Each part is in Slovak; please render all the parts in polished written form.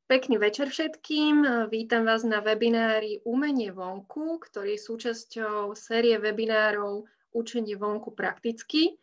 Pekný večer všetkým. Vítam vás na webinári Umenie vonku, ktorý je súčasťou série webinárov Učenie vonku prakticky.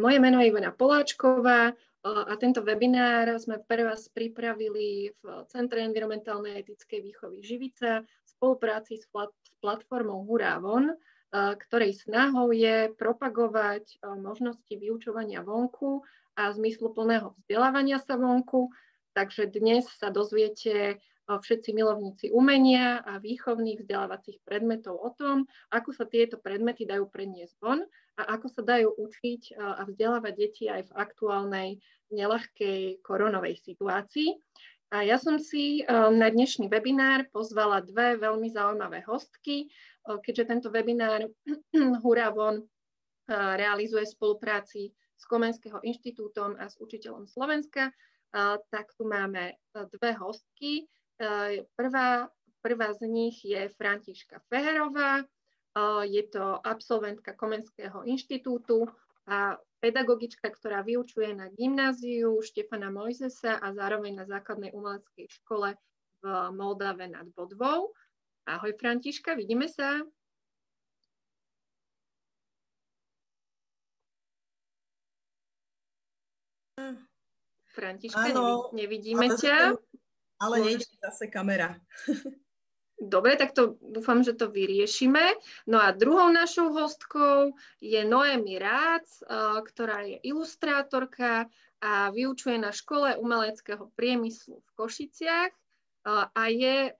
Moje meno je Ivana Poláčková a tento webinár sme pre vás pripravili v Centre environmentálnej etickej výchovy Živica v spolupráci s platformou Hurávon, ktorej snahou je propagovať možnosti vyučovania vonku a zmysluplného vzdelávania sa vonku. Takže dnes sa dozviete všetci milovníci umenia a výchovných vzdelávacích predmetov o tom, ako sa tieto predmety dajú preniesť von a ako sa dajú učiť a vzdelávať deti aj v aktuálnej neľahkej koronovej situácii. A ja som si na dnešný webinár pozvala dve veľmi zaujímavé hostky, keďže tento webinár Hurávon realizuje v spolupráci s Komenského inštitútom a s Učiteľom Slovenska. Tak tu máme dve hostky. Prvá z nich je Františka Feherová. Je to absolventka Komenského inštitútu a pedagogička, ktorá vyučuje na gymnáziu Štefana Mojzesa a zároveň na základnej umeleckej škole v Moldave nad Bodvou. Ahoj Františka, vidíme sa. Františka, nevidíme ťa. Ale nejde zase kamera. Dobre, tak to dúfam, že to vyriešime. No a druhou našou hostkou je Noémi Rác, ktorá je ilustrátorka a vyučuje na škole umeleckého priemyslu v Košiciach a je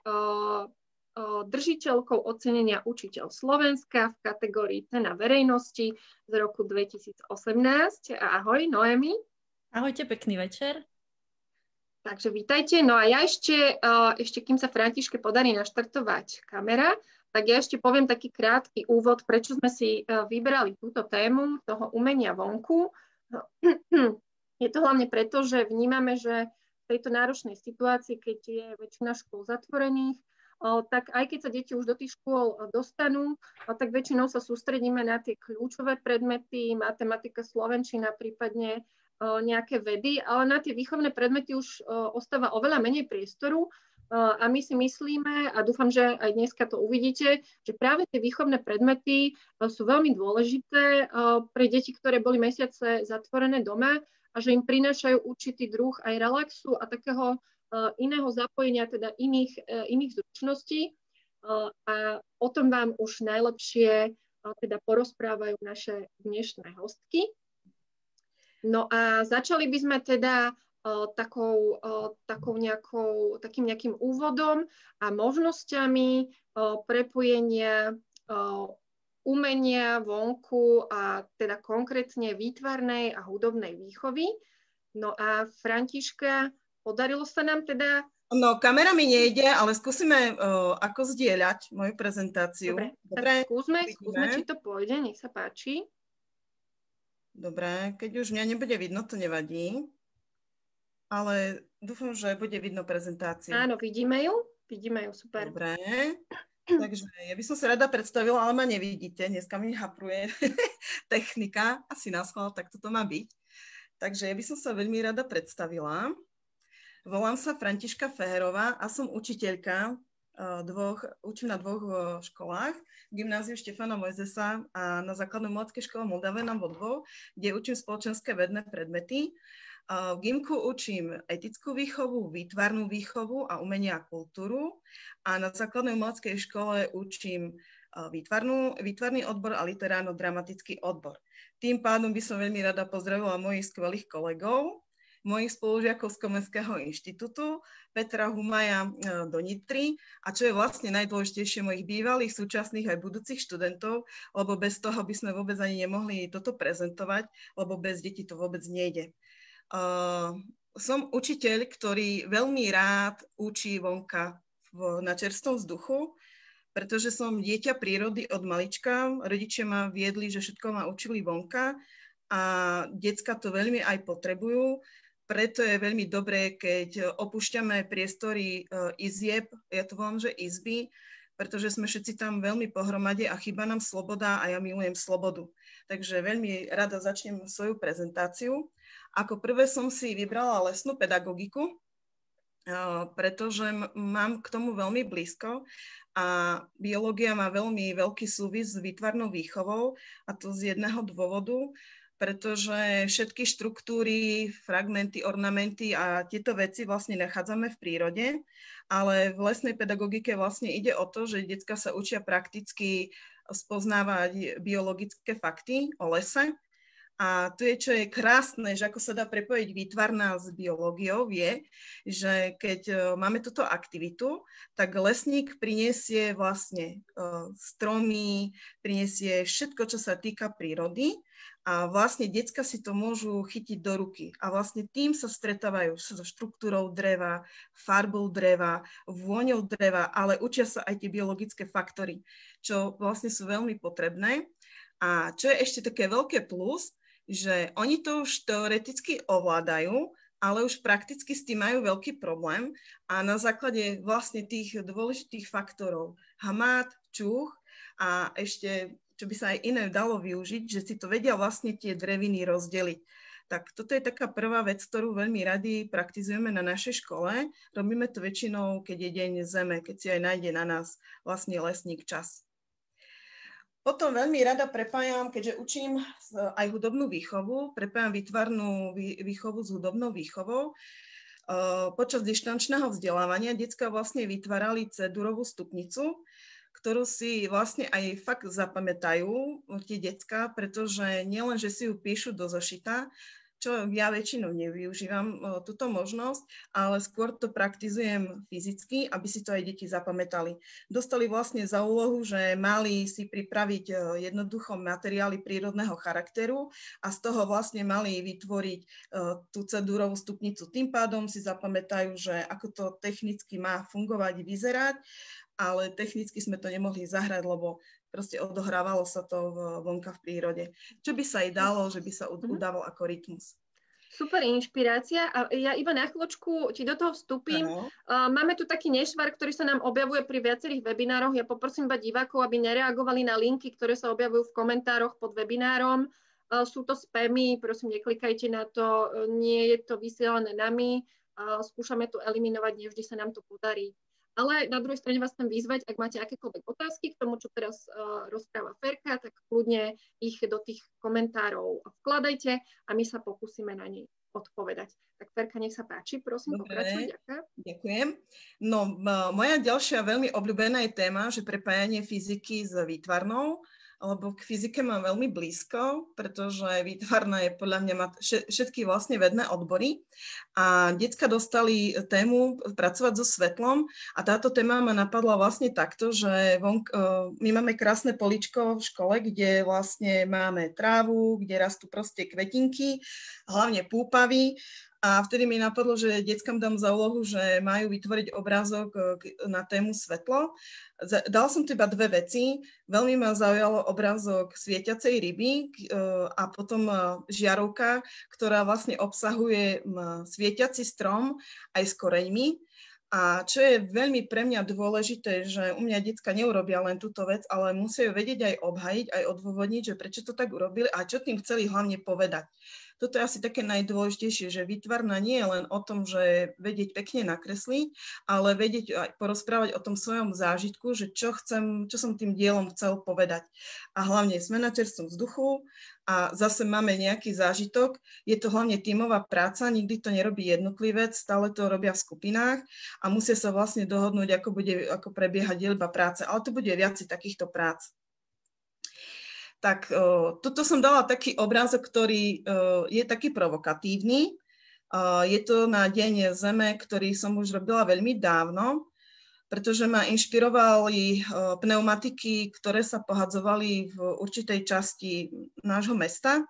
držiteľkou ocenenia Učiteľ Slovenska v kategórii Cena verejnosti z roku 2018. Ahoj, Noémi. Ahojte, pekný večer. Takže vítajte. No a ja ešte kým sa Františke podarí naštartovať kamera, tak ja ešte poviem taký krátky úvod, prečo sme si vybrali túto tému toho umenia vonku. Je to hlavne preto, že vnímame, že v tejto náročnej situácii, keď je väčšina škôl zatvorených, tak aj keď sa deti už do tých škôl dostanú, tak väčšinou sa sústredíme na tie kľúčové predmety, matematika, slovenčina, prípadne nejaké vedy, ale na tie výchovné predmety už ostáva oveľa menej priestoru a my si myslíme, a dúfam, že aj dneska to uvidíte, že práve tie výchovné predmety sú veľmi dôležité pre deti, ktoré boli mesiace zatvorené doma a že im prinášajú určitý druh aj relaxu a takého iného zapojenia, teda iných zručností. A o tom vám už najlepšie teda porozprávajú naše dnešné hostky. No a začali by sme teda takým nejakým úvodom a možnosťami prepojenia umenia vonku a teda konkrétne výtvarnej a hudobnej výchovy. No a Františka, podarilo sa nám teda... No, kamera mi nejde, ale skúsime ako zdieľať moju prezentáciu. Dobre, tak skúsme, či to pôjde, nech sa páči. Dobre, keď už mňa nebude vidno, to nevadí, ale dúfam, že bude vidno prezentáciu. Áno, vidíme ju, super. Dobre, takže ja by som sa rada predstavila, ale ma nevidíte, dneska mi hapruje technika, asi naschvál, tak toto má byť. Takže ja by som sa veľmi rada predstavila. Volám sa Františka Feherová a som učiteľka. Učím na dvoch školách, gymnáziu Štefana Mojzesa a na základnej umeleckej škole Moldave nad Bodvou, kde učím spoločenské vedné predmety. V gymku učím etickú výchovu, výtvarnú výchovu a umenia a kultúru a na základnej umeleckej škole učím výtvarný odbor a literárno-dramatický odbor. Tým pádom by som veľmi rada pozdravila mojich skvelých kolegov, mojich spolužiakov z Komenského inštitútu, Petra Humaja do Nitry a čo je vlastne najdôležitejšie mojich bývalých, súčasných aj budúcich študentov, lebo bez toho by sme vôbec ani nemohli toto prezentovať, lebo bez detí to vôbec nejde. Som učiteľ, ktorý veľmi rád učí vonka na čerstvom vzduchu, pretože som dieťa prírody od malička. Rodičia ma viedli, že všetko ma učili vonka a decka to veľmi aj potrebujú. Preto je veľmi dobré, keď opúšťame priestory izieb, ja to volám, že izby, pretože sme všetci tam veľmi pohromade a chýba nám sloboda a ja milujem slobodu. Takže veľmi rada začnem svoju prezentáciu. Ako prvé som si vybrala lesnú pedagogiku, pretože mám k tomu veľmi blízko a biológia má veľmi veľký súvis s výtvarnou výchovou, a to z jedného dôvodu, pretože všetky štruktúry, fragmenty, ornamenty a tieto veci vlastne nachádzame v prírode, ale v lesnej pedagogike vlastne ide o to, že decká sa učia prakticky spoznávať biologické fakty o lese. A tu je, čo je krásne, že ako sa dá prepojiť výtvarná s biológiou, je, že keď máme túto aktivitu, tak lesník prinesie vlastne stromy, prinesie všetko, čo sa týka prírody, a vlastne decká si to môžu chytiť do ruky. A vlastne tým sa stretávajú so štruktúrou dreva, farbou dreva, vôňou dreva, ale učia sa aj tie biologické faktory, čo vlastne sú veľmi potrebné. A čo je ešte také veľké plus, že oni to už teoreticky ovládajú, ale už prakticky s tým majú veľký problém, a na základe vlastne tých dôležitých faktorov hamát, čuch a ešte, čo by sa aj iné dalo využiť, že si to vedia vlastne tie dreviny rozdeliť. Tak toto je taká prvá vec, ktorú veľmi radi praktizujeme na našej škole. Robíme to väčšinou, keď je deň zeme, keď si aj nájde na nás vlastne lesník čas. Potom veľmi rada prepájam, keďže učím aj hudobnú výchovu, prepájam výtvarnú výchovu s hudobnou výchovou. Počas dištančného vzdelávania decká vlastne vytvárali C-durovú stupnicu, ktorú si vlastne aj fakt zapamätajú tie decká, pretože nielen, že si ju píšu do zošita, čo ja väčšinou nevyužívam túto možnosť, ale skôr to praktizujem fyzicky, aby si to aj deti zapamätali. Dostali vlastne za úlohu, že mali si pripraviť jednoducho materiály prírodného charakteru a z toho vlastne mali vytvoriť tú C-durovú stupnicu. Tým pádom si zapamätajú, že ako to technicky má fungovať, vyzerať, ale technicky sme to nemohli zahrať, lebo proste odohrávalo sa to vonka v prírode. Čo by sa aj dalo, že by sa udával ako rytmus. Super inšpirácia. A ja iba na chvíľočku ti do toho vstúpim. Máme tu taký nešvar, ktorý sa nám objavuje pri viacerých webinároch. Ja poprosím iba divákov, aby nereagovali na linky, ktoré sa objavujú v komentároch pod webinárom. Sú to spamy, prosím, neklikajte na to. Nie je to vysielané nami. Skúšame to eliminovať, nevždy sa nám to podarí. Ale na druhej strane vás chcem vyzvať, ak máte akékoľvek otázky k tomu, čo teraz rozpráva Ferka, tak kľudne ich do tých komentárov vkladajte a my sa pokúsime na nej odpovedať. Tak Ferka, nech sa páči, prosím, pokračuj. Ďakujem. No, moja ďalšia veľmi obľúbená je téma, že prepájanie fyziky s výtvarnou, lebo k fyzike mám veľmi blízko, pretože výtvarná je podľa mňa má všetky vlastne vedné odbory. A decká dostali tému pracovať so svetlom a táto téma ma napadla vlastne takto, že my máme krásne poličko v škole, kde vlastne máme trávu, kde rastú proste kvetinky, hlavne púpavy. A vtedy mi napadlo, že deckám dám za úlohu, že majú vytvoriť obrázok na tému svetlo. Dal som tu iba dve veci. Veľmi ma zaujalo obrázok svietiacej ryby a potom žiarovka, ktorá vlastne obsahuje svietiaci strom aj s koreňmi. A čo je veľmi pre mňa dôležité, že u mňa decká neurobia len túto vec, ale musia ju vedieť aj obhajiť, aj odôvodniť, že prečo to tak urobili a čo tým chceli hlavne povedať. Toto je asi také najdôležitejšie, že výtvarná nie je len o tom, že vedieť pekne nakresliť, ale vedieť aj porozprávať o tom svojom zážitku, že čo som tým dielom chcel povedať. A hlavne sme na čerstvom vzduchu a zase máme nejaký zážitok. Je to hlavne tímová práca, nikdy to nerobí jednotlivec, stále to robia v skupinách a musia sa vlastne dohodnúť, ako prebieha dielba práce. Ale to bude viac takýchto prác. Tak tuto som dala taký obrázok, ktorý je taký provokatívny. Je to na Deň Zeme, ktorý som už robila veľmi dávno, pretože ma inšpirovali pneumatiky, ktoré sa pohadzovali v určitej časti nášho mesta.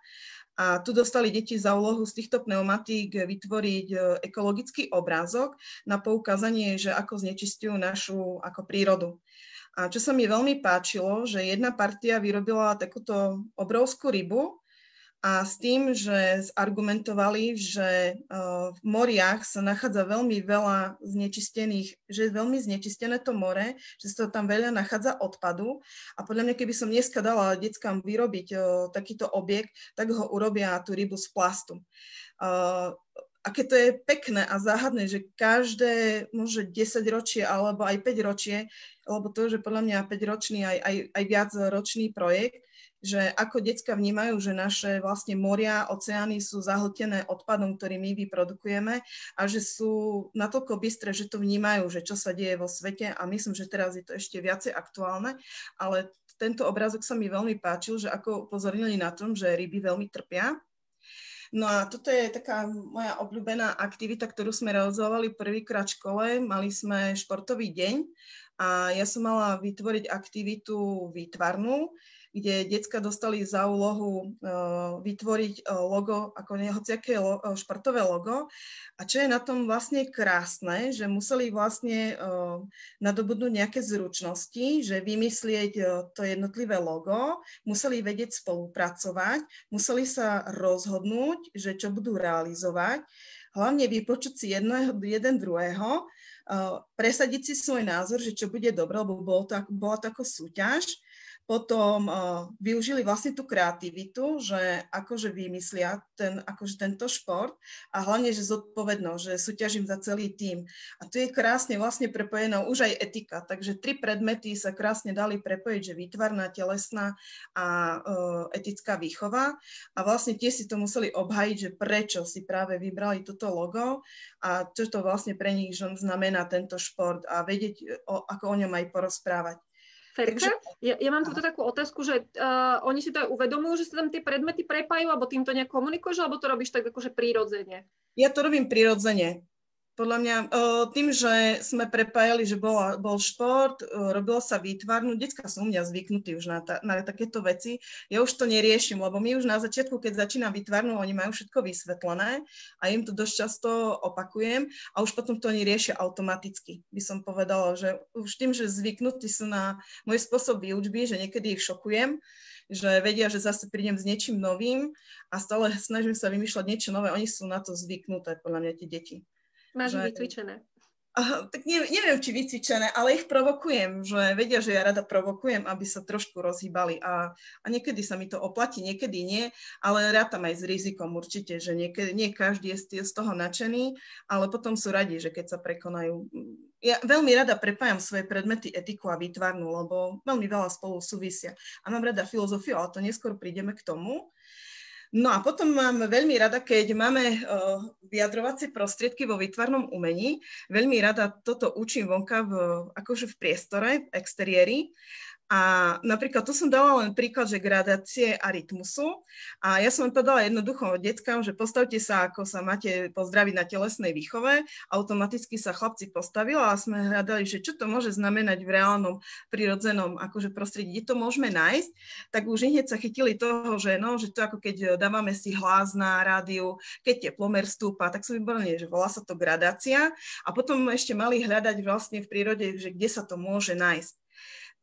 A tu dostali deti za úlohu z týchto pneumatík vytvoriť ekologický obrázok na poukázanie, že ako znečistujú našu ako prírodu. A čo sa mi veľmi páčilo, že jedna partia vyrobila takúto obrovskú rybu a s tým, že argumentovali, že v moriach sa nachádza veľmi veľa znečistených, že je veľmi znečistené to more, že sa tam veľa nachádza odpadu a podľa mňa, keby som dneska dala deckám vyrobiť takýto objekt, tak ho urobia tú rybu z plastu. aké to je pekné a záhadné, že každé môže 10 ročie alebo aj 5 ročie, lebo to je podľa mňa 5-ročný aj viac ročný projekt, že ako decká vnímajú, že naše vlastne moria, oceány sú zahltené odpadom, ktorý my vyprodukujeme a že sú natoľko bystré, že to vnímajú, že čo sa deje vo svete a myslím, že teraz je to ešte viacej aktuálne, ale tento obrázok sa mi veľmi páčil, že ako upozornili na tom, že ryby veľmi trpia. No a toto je taká moja obľúbená aktivita, ktorú sme realizovali prvýkrát v škole. Mali sme športový deň a ja som mala vytvoriť aktivitu výtvarnú, kde decká dostali za úlohu vytvoriť logo, ako hociaké športové logo. A čo je na tom vlastne krásne, že museli vlastne nadobudnúť nejaké zručnosti, že vymyslieť to jednotlivé logo, museli vedieť spolupracovať, museli sa rozhodnúť, že čo budú realizovať, hlavne vypočuť si jeden druhého, presadiť si svoj názor, že čo bude dobre, lebo bola to ako súťaž. Potom využili vlastne tú kreativitu, že akože vymyslia tento šport a hlavne, že zodpovednosť, že súťažím za celý tím. A tu je krásne vlastne prepojená už aj etika, takže 3 predmety sa krásne dali prepojiť, že výtvarná, telesná a etická výchova. A vlastne tie si to museli obhajiť, že prečo si práve vybrali toto logo a čo to vlastne pre nich znamená tento šport a vedieť, ako o ňom aj porozprávať. Ferka, ja mám túto takú otázku, že oni si to aj uvedomujú, že sa tam tie predmety prepájajú, alebo tým to nejak komunikuješ, alebo to robíš tak akože prirodzene? Ja to robím prirodzene. Podľa mňa tým, že sme prepájali, že bol šport, robilo sa výtvarnú, decká sú u mňa zvyknutí už na takéto veci. Ja už to neriešim, lebo my už na začiatku, keď začínam výtvarnú, oni majú všetko vysvetlené a im to dosť často opakujem a už potom to oni riešia automaticky. By som povedala, že už tým, že zvyknutí sú na môj spôsob výučby, že niekedy ich šokujem, že vedia, že zase prídem s niečím novým a stále snažím sa vymýšľať niečo nové. Oni sú na to zvyknuté, podľa mňa, tie deti. Máš ich vycvičené? Tak neviem, či vycvičené, ale ich provokujem, že vedia, že ja rada provokujem, aby sa trošku rozhýbali a niekedy sa mi to oplatí, niekedy nie, ale rátam aj s rizikom určite, že nie každý je z toho nadšený, ale potom sú radi, že keď sa prekonajú. Ja veľmi rada prepájam svoje predmety etiku a výtvarnú, lebo veľmi veľa spolu súvisia. A mám rada filozofiu, ale to neskôr prídeme k tomu. No a potom mám veľmi rada, keď máme vyjadrovacie prostriedky vo výtvarnom umení. Veľmi rada toto učím vonka akože v priestore, v exteriéri. A napríklad tu som dala len príklad, že gradácie a rytmusu. A ja som povedala jednoducho deckám, že postavte sa, ako sa máte pozdraviť na telesnej výchove. Automaticky sa chlapci postavila a sme hľadali, že čo to môže znamenať v reálnom, prirodzenom akože prostredí, kde to môžeme nájsť. Tak už hneď sa chytili toho, že to ako keď dávame si hlas na rádiu, keď teplomer stúpa, tak sú vyborné, že volá sa to gradácia. A potom ešte mali hľadať vlastne v prírode, že kde sa to môže nájsť.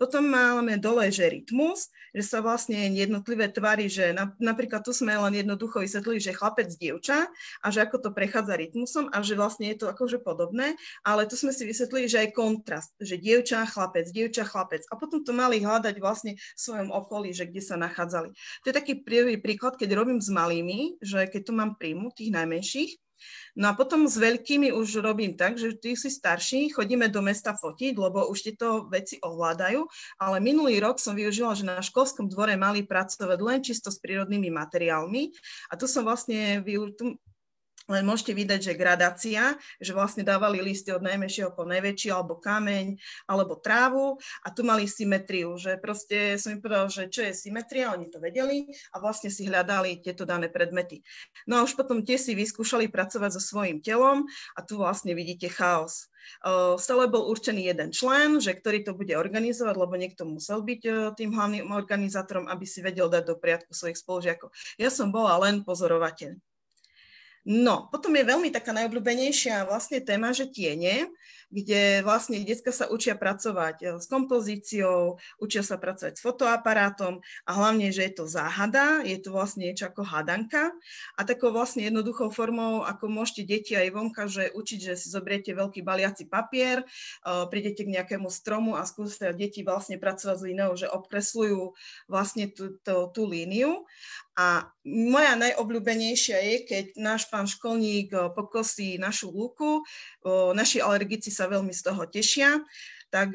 Potom máme dole, že rytmus, že sa vlastne jednotlivé tvary, že napríklad tu sme len jednoducho vysvetlili, že chlapec, dievča a že ako to prechádza rytmusom a že vlastne je to akože podobné, ale tu sme si vysvetlili, že aj kontrast, že dievča, chlapec. A potom to mali hľadať vlastne v svojom okolí, že kde sa nachádzali. To je taký prvý príklad, keď robím s malými, že keď to mám príjmu, tých najmenších. No a potom s veľkými už robím tak, že tí si starší, chodíme do mesta fotiť, lebo už tieto veci ovládajú, ale minulý rok som využila, že na školskom dvore mali pracovať len čisto s prírodnými materiálmi a tu som vlastne len môžete vidieť, že gradácia, že vlastne dávali listy od najmenšieho po najväčší, alebo kameň, alebo trávu a tu mali symetriu, že proste som im povedala, že čo je symetria, oni to vedeli a vlastne si hľadali tieto dané predmety. No a už potom tie si vyskúšali pracovať so svojím telom a tu vlastne vidíte chaos. Stále bol určený jeden člen, že ktorý to bude organizovať, lebo niekto musel byť tým hlavným organizátorom, aby si vedel dať do poriadku svojich spolužiakov. Ja som bola len pozorovateľ. No, potom je veľmi taká najobľúbenejšia vlastne téma, že tiene, kde vlastne decká sa učia pracovať s kompozíciou, učia sa pracovať s fotoaparátom a hlavne, že je to záhada, je to vlastne niečo ako hadanka a takou vlastne jednoduchou formou, ako môžete deti aj vonka, že učiť, že si zobriete veľký baliaci papier, prídete k nejakému stromu a skúste deti vlastne pracovať s líniou, že obkresľujú vlastne tú líniu. A moja najobľúbenejšia je, keď náš pán školník pokosí našu lúku. Naši alergici sa veľmi z toho tešia. Tak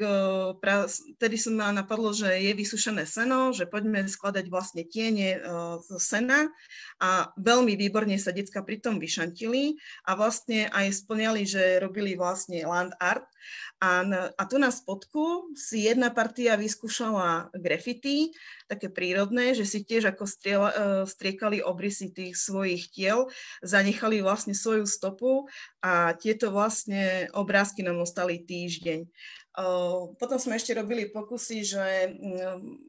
tedy som ma napadlo, že je vysušené seno, že poďme skladať vlastne tiene z sena a veľmi výborne sa decká pri tom vyšantili a vlastne aj spĺňali, že robili vlastne land art a tu na spodku si jedna partia vyskúšala graffiti, také prírodné, že si tiež ako striekali obrysy tých svojich tiel, zanechali vlastne svoju stopu a tieto vlastne obrázky nám ostali týždeň. Potom sme ešte robili pokusy, že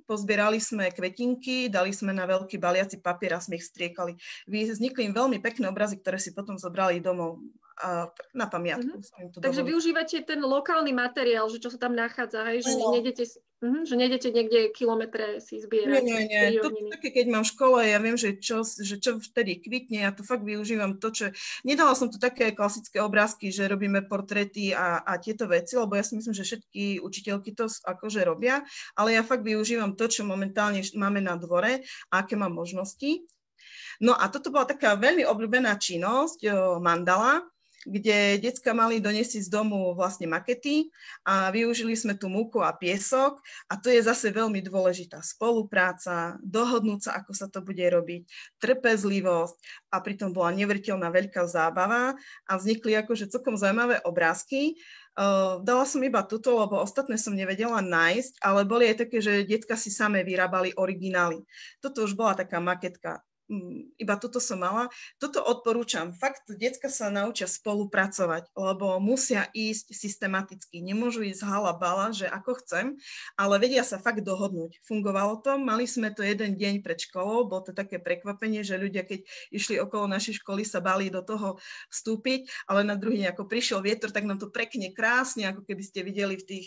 pozbierali sme kvetinky, dali sme na veľký baliaci papier a sme ich striekali. Vznikli im veľmi pekné obrazy, ktoré si potom zobrali domov na pamiatku. Takže využívate ten lokálny materiál, že čo sa tam nachádza, hej? Že nejdete niekde kilometre si zbierať. Nie. To také, keď mám v škole, ja viem, že čo vtedy kvitne, ja to fakt využívam to, čo... Nedala som tu také klasické obrázky, že robíme portréty a tieto veci, lebo ja si myslím, že všetky učiteľky to akože robia, ale ja fakt využívam to, čo momentálne máme na dvore a aké mám možnosti. No a toto bola taká veľmi obľúbená činnosť, mandala, kde decká mali doniesť z domu vlastne makety a využili sme tu múku a piesok a to je zase veľmi dôležitá spolupráca, dohodnúť sa, ako sa to bude robiť, trpezlivosť a pritom bola neuveriteľná veľká zábava a vznikli akože celkom zaujímavé obrázky. Dala som iba tuto, lebo ostatné som nevedela nájsť, ale boli aj také, že decká si samé vyrábali originály. Toto už bola taká maketka. Iba toto som mala. Toto odporúčam. Fakt, decká sa naučia spolupracovať, lebo musia ísť systematicky. Nemôžu ísť hala bala, že ako chcem, ale vedia sa fakt dohodnúť. Fungovalo to. Mali sme to jeden deň pred školou. Bolo to také prekvapenie, že ľudia, keď išli okolo našej školy, sa báli do toho vstúpiť, ale na druhý deň, ako prišiel vietor, tak nám to pekne, krásne, ako keby ste videli v tých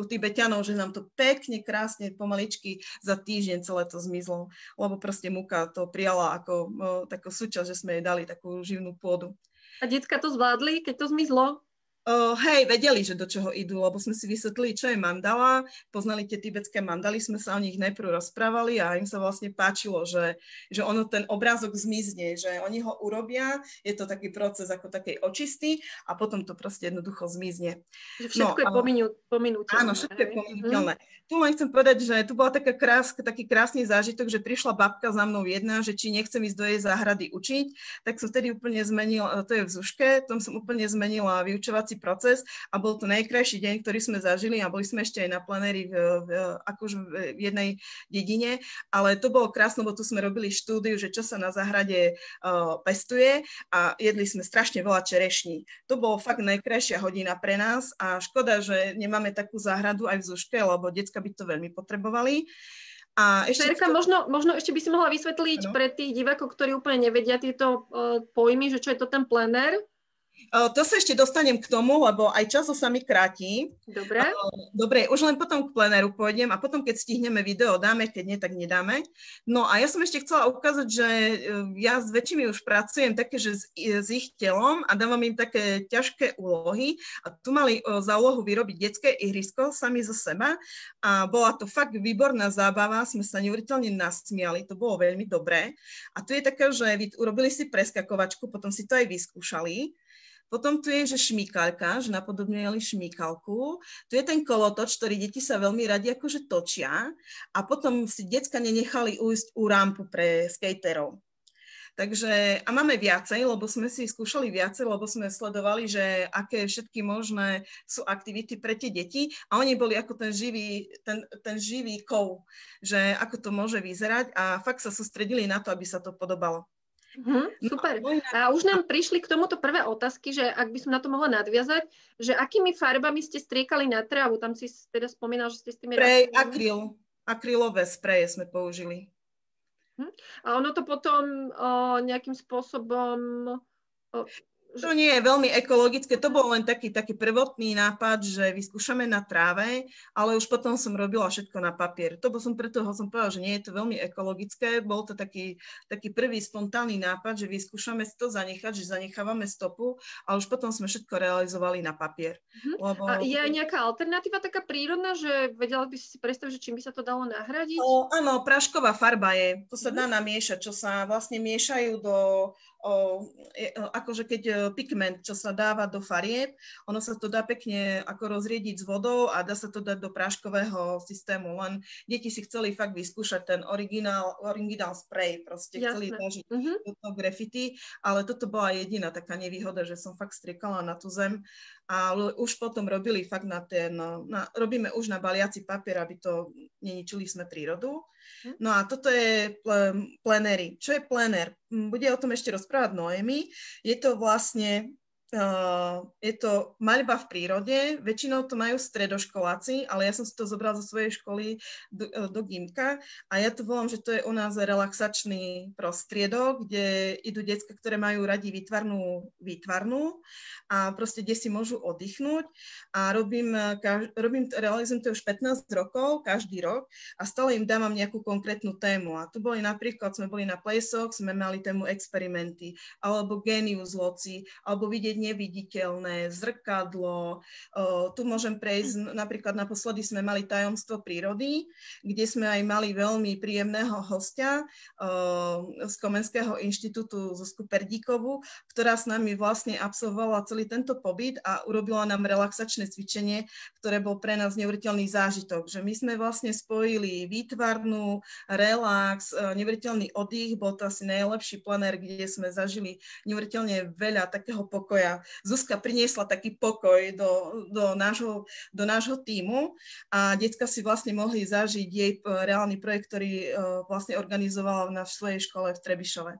u Tibeťanov, že nám to pekne, krásne, pomaličky za týždeň celé to zmizlo. Lebo proste múka to prijala ako takú súčasť, že sme jej dali takú živnú pôdu. A decká to zvládli, keď to zmizlo? Hej, vedeli, že do čoho idú, lebo sme si vysvetlili, čo je mandala, poznali tie tibetské mandaly, sme sa o nich najprv rozprávali a im sa vlastne páčilo, že ono ten obrázok zmizne, že oni ho urobia, je to taký proces ako takej očisty a potom to proste jednoducho zmizne. Že všetko je pominuteľné. Áno, všetko je pominuteľné. Tu len chcem povedať, že tu bola taký krásny zážitok, že prišla babka za mnou jedna, že či nechcem ísť do jej záhrady učiť, tak som vtedy úplne zmenila, to je v Zuške, tom som úplne zmenila vyučovací proces a bol to najkrajší deň, ktorý sme zažili a boli sme ešte aj na plenéri v jednej dedine, ale to bolo krásne, lebo tu sme robili štúdiu, že čo sa na záhrade pestuje a jedli sme strašne veľa čerešní. To bolo fakt najkrajšia hodina pre nás a škoda, že nemáme takú záhradu aj v Zuške, lebo decká by to veľmi potrebovali. A ešte Terka, možno ešte by si mohla vysvetliť pre tých divákov, ktorí úplne nevedia tieto pojmy, že čo je to ten plenér? To sa ešte dostanem k tomu, lebo aj časo sa mi kráti. Dobre. Dobre, už len potom k plenéru pôjdem a potom, keď stihneme video, dáme, keď nie, tak nedáme. No a ja som ešte chcela ukázať, že ja s väčšími už pracujem také, že s ich telom a dávam im také ťažké úlohy. A tu mali za úlohu vyrobiť detské ihrisko sami zo seba a bola to fakt výborná zábava, sme sa neuveriteľne nasmiali, to bolo veľmi dobré. A tu je taká, že urobili si preskakovačku, potom si to aj vyskúšali. Potom tu je, že šmýkalka, že napodobňovali šmýkalku. Tu je ten kolotoč, ktorý deti sa veľmi radi akože točia. A potom si decka nenechali ujsť u rampu pre skaterov. Takže, a máme viacej, lebo sme si skúšali viacej, lebo sme sledovali, že aké všetky možné sú aktivity pre tie deti. A oni boli ako ten živý kov, že ako to môže vyzerať. A fakt sa sústredili na to, aby sa to podobalo. Super. A už nám prišli k tomuto prvé otázky, že ak by som na to mohla nadviazať, že akými farbami ste striekali na trávu? Tam si teda spomínal, že ste s tými... Akrylové spreje sme použili. A ono to potom nejakým spôsobom To nie je veľmi ekologické, to bol len taký prvotný nápad, že vyskúšame na tráve, ale už potom som robila všetko na papier. Preto som povedala, že nie je to veľmi ekologické. Bol to taký prvý spontánny nápad, že vyskúšame si to zanechať, že zanechávame stopu, a už potom sme všetko realizovali na papier. Lebo... A je aj nejaká alternatíva taká prírodná, že vedela by si predstaviť, že čím by sa to dalo nahradiť? Áno, prášková farba je. To sa dá namiešať, čo sa vlastne miešajú akože keď pigment, čo sa dáva do farieb, ono sa to dá pekne ako rozriediť s vodou a dá sa to dať do práškového systému. Len deti si chceli fakt vyskúšať ten originál spray, proste chceli zažiť to graffiti, ale toto bola jediná taká nevýhoda, že som fakt striekala na tú zem, a už potom robili fakt robíme už na baliaci papier, aby to neničili sme prírodu. No a toto je plenery. Čo je plener? Bude o tom ešte rozprávať Noemi. Je to vlastne je to maľba v prírode, väčšinou to majú stredoškoláci, ale ja som si to zobrala zo svojej školy do gymka a ja to volám, že to je u nás relaxačný prostriedok, kde idú decká, ktoré majú radi výtvarnú a proste kde si môžu oddychnúť a realizujem to už 15 rokov, každý rok a stále im dávam nejakú konkrétnu tému a tu boli napríklad, sme boli na Playsoch, sme mali tému experimenty, alebo genius loci, alebo vidieť neviditeľné, zrkadlo. Tu môžem prejsť, napríklad naposledy sme mali tajomstvo prírody, kde sme aj mali veľmi príjemného hostia z Komenského inštitútu Zuzku Perdíkovú, ktorá s nami vlastne absolvovala celý tento pobyt a urobila nám relaxačné cvičenie, ktoré bol pre nás neuveriteľný zážitok. Že my sme vlastne spojili výtvarnú, relax, neuveriteľný oddych, bol to asi najlepší plenér, kde sme zažili neuveriteľne veľa takého pokoja. Zuzka priniesla taký pokoj do nášho tímu a decka si vlastne mohli zažiť jej reálny projekt, ktorý vlastne organizovala na svojej škole v Trebišove.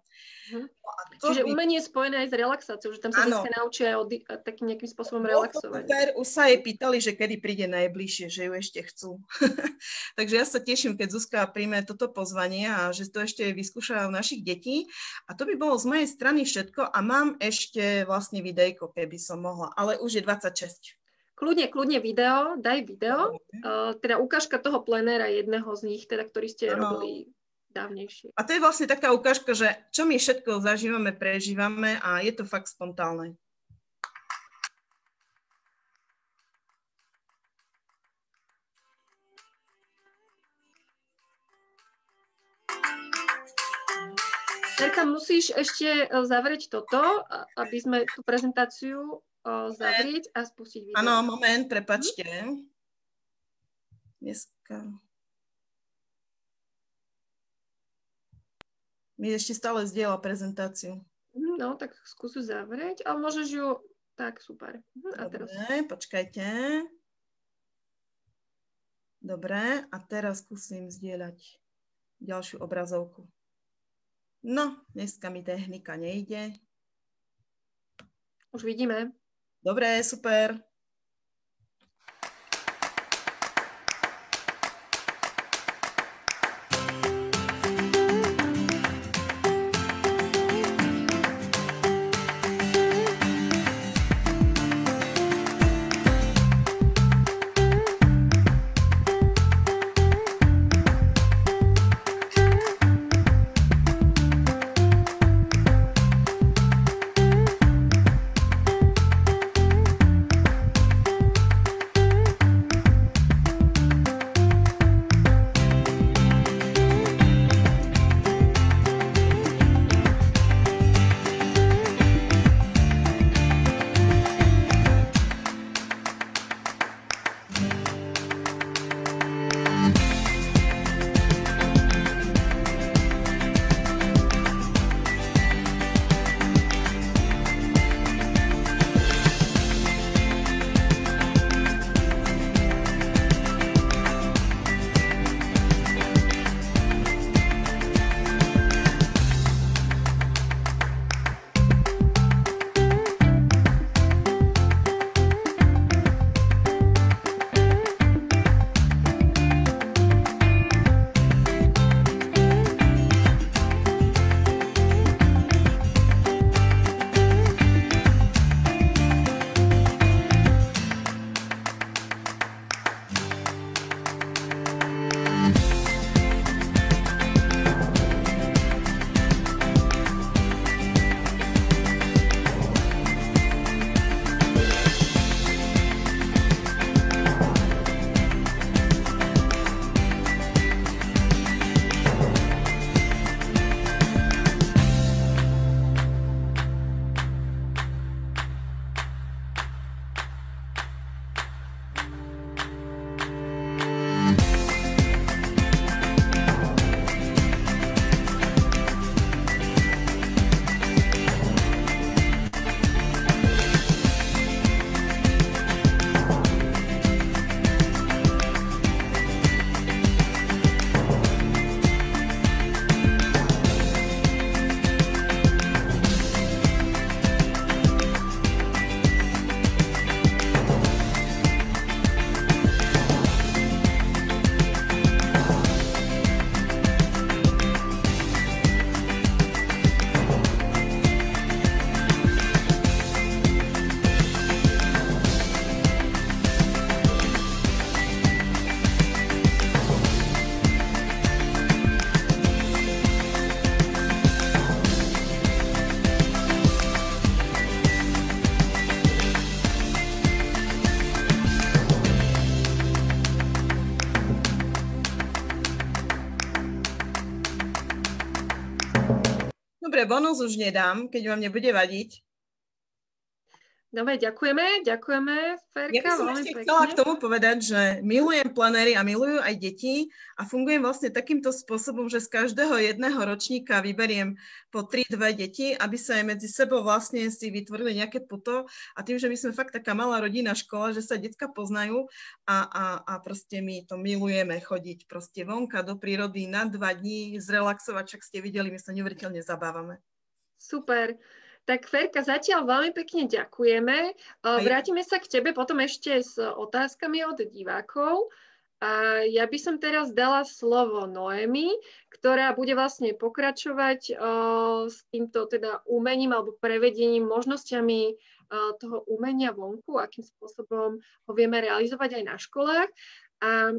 Čiže umenie je spojené aj s relaxáciou, že tam sa detská naučia takým nejakým spôsobom relaxovať. Už sa jej pýtali, že kedy príde najbližšie, že ju ešte chcú. Takže ja sa teším, keď Zuzka príjme toto pozvanie a že to ešte vyskúša u našich detí. A to by bolo z mojej strany všetko a mám ešte vlastne videjko, keby som mohla, ale už je 26. Kľudne video, daj video. Teda ukážka toho plenéra jedného z nich, teda, ktorý ste robili dávnejšie. A to je vlastne taká ukážka, že čo my všetko zažívame, prežívame a je to fakt spontánne. Terka, musíš ešte zavrieť toto, aby sme tú prezentáciu zavrieť a spustiť video. Áno, moment, prepáčte. Dneska... Mi ešte stále zdieľa prezentáciu. No, tak skúsu zavrieť, ale môžeš ju... Tak, super. A teraz... Dobre, počkajte. Dobre, a teraz skúsim zdieľať ďalšiu obrazovku. No, dneska mi technika nejde. Už vidíme. Dobre, super. Dobre, bonus už nedám, keď vám nebude vadiť. Dobre, ďakujeme, Ferka, Ja by som veľmi ešte pekne. chcela k tomu povedať, že milujem planéry a milujú aj deti a fungujem vlastne takýmto spôsobom, že z každého jedného ročníka vyberiem po 3-2 deti, aby sa aj medzi sebou vlastne si vytvorili nejaké puto a tým, že my sme fakt taká malá rodinná škola, že sa decka poznajú a proste my to milujeme chodiť proste vonka do prírody na 2 dní, zrelaxovať, čak ste videli, my sa neuveriteľne zabávame. Super. Tak Ferka, zatiaľ veľmi pekne ďakujeme. Vrátime sa k tebe potom ešte s otázkami od divákov. A ja by som teraz dala slovo Noemi, ktorá bude vlastne pokračovať s týmto teda umením alebo prevedením, možnosťami toho umenia vonku, akým spôsobom ho vieme realizovať aj na školách. A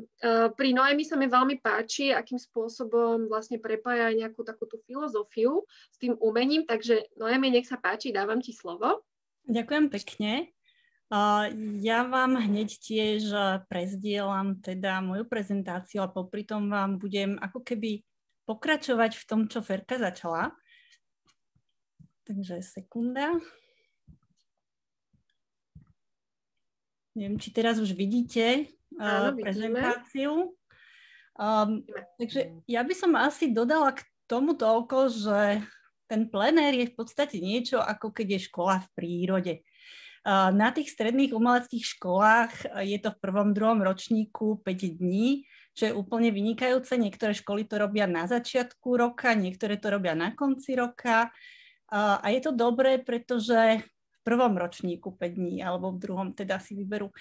pri Noemi sa mi veľmi páči, akým spôsobom vlastne prepája nejakú takú tú filozofiu s tým umením. Takže Noemi, nech sa páči, dávam ti slovo. Ďakujem pekne. Ja vám hneď tiež prezdielam teda moju prezentáciu a popri tom vám budem ako keby pokračovať v tom, čo Ferka začala. Takže sekunda. Neviem, či teraz už vidíte prezentáciu. Takže ja by som asi dodala k tomu toľko, že ten plenér je v podstate niečo, ako keď je škola v prírode. Na tých stredných umeleckých školách je to v 1., 2. ročníku 5 dní, čo je úplne vynikajúce. Niektoré školy to robia na začiatku roka, niektoré to robia na konci roka. A je to dobré, pretože v 1. ročníku 5 dní, alebo v 2. teda si vyberú.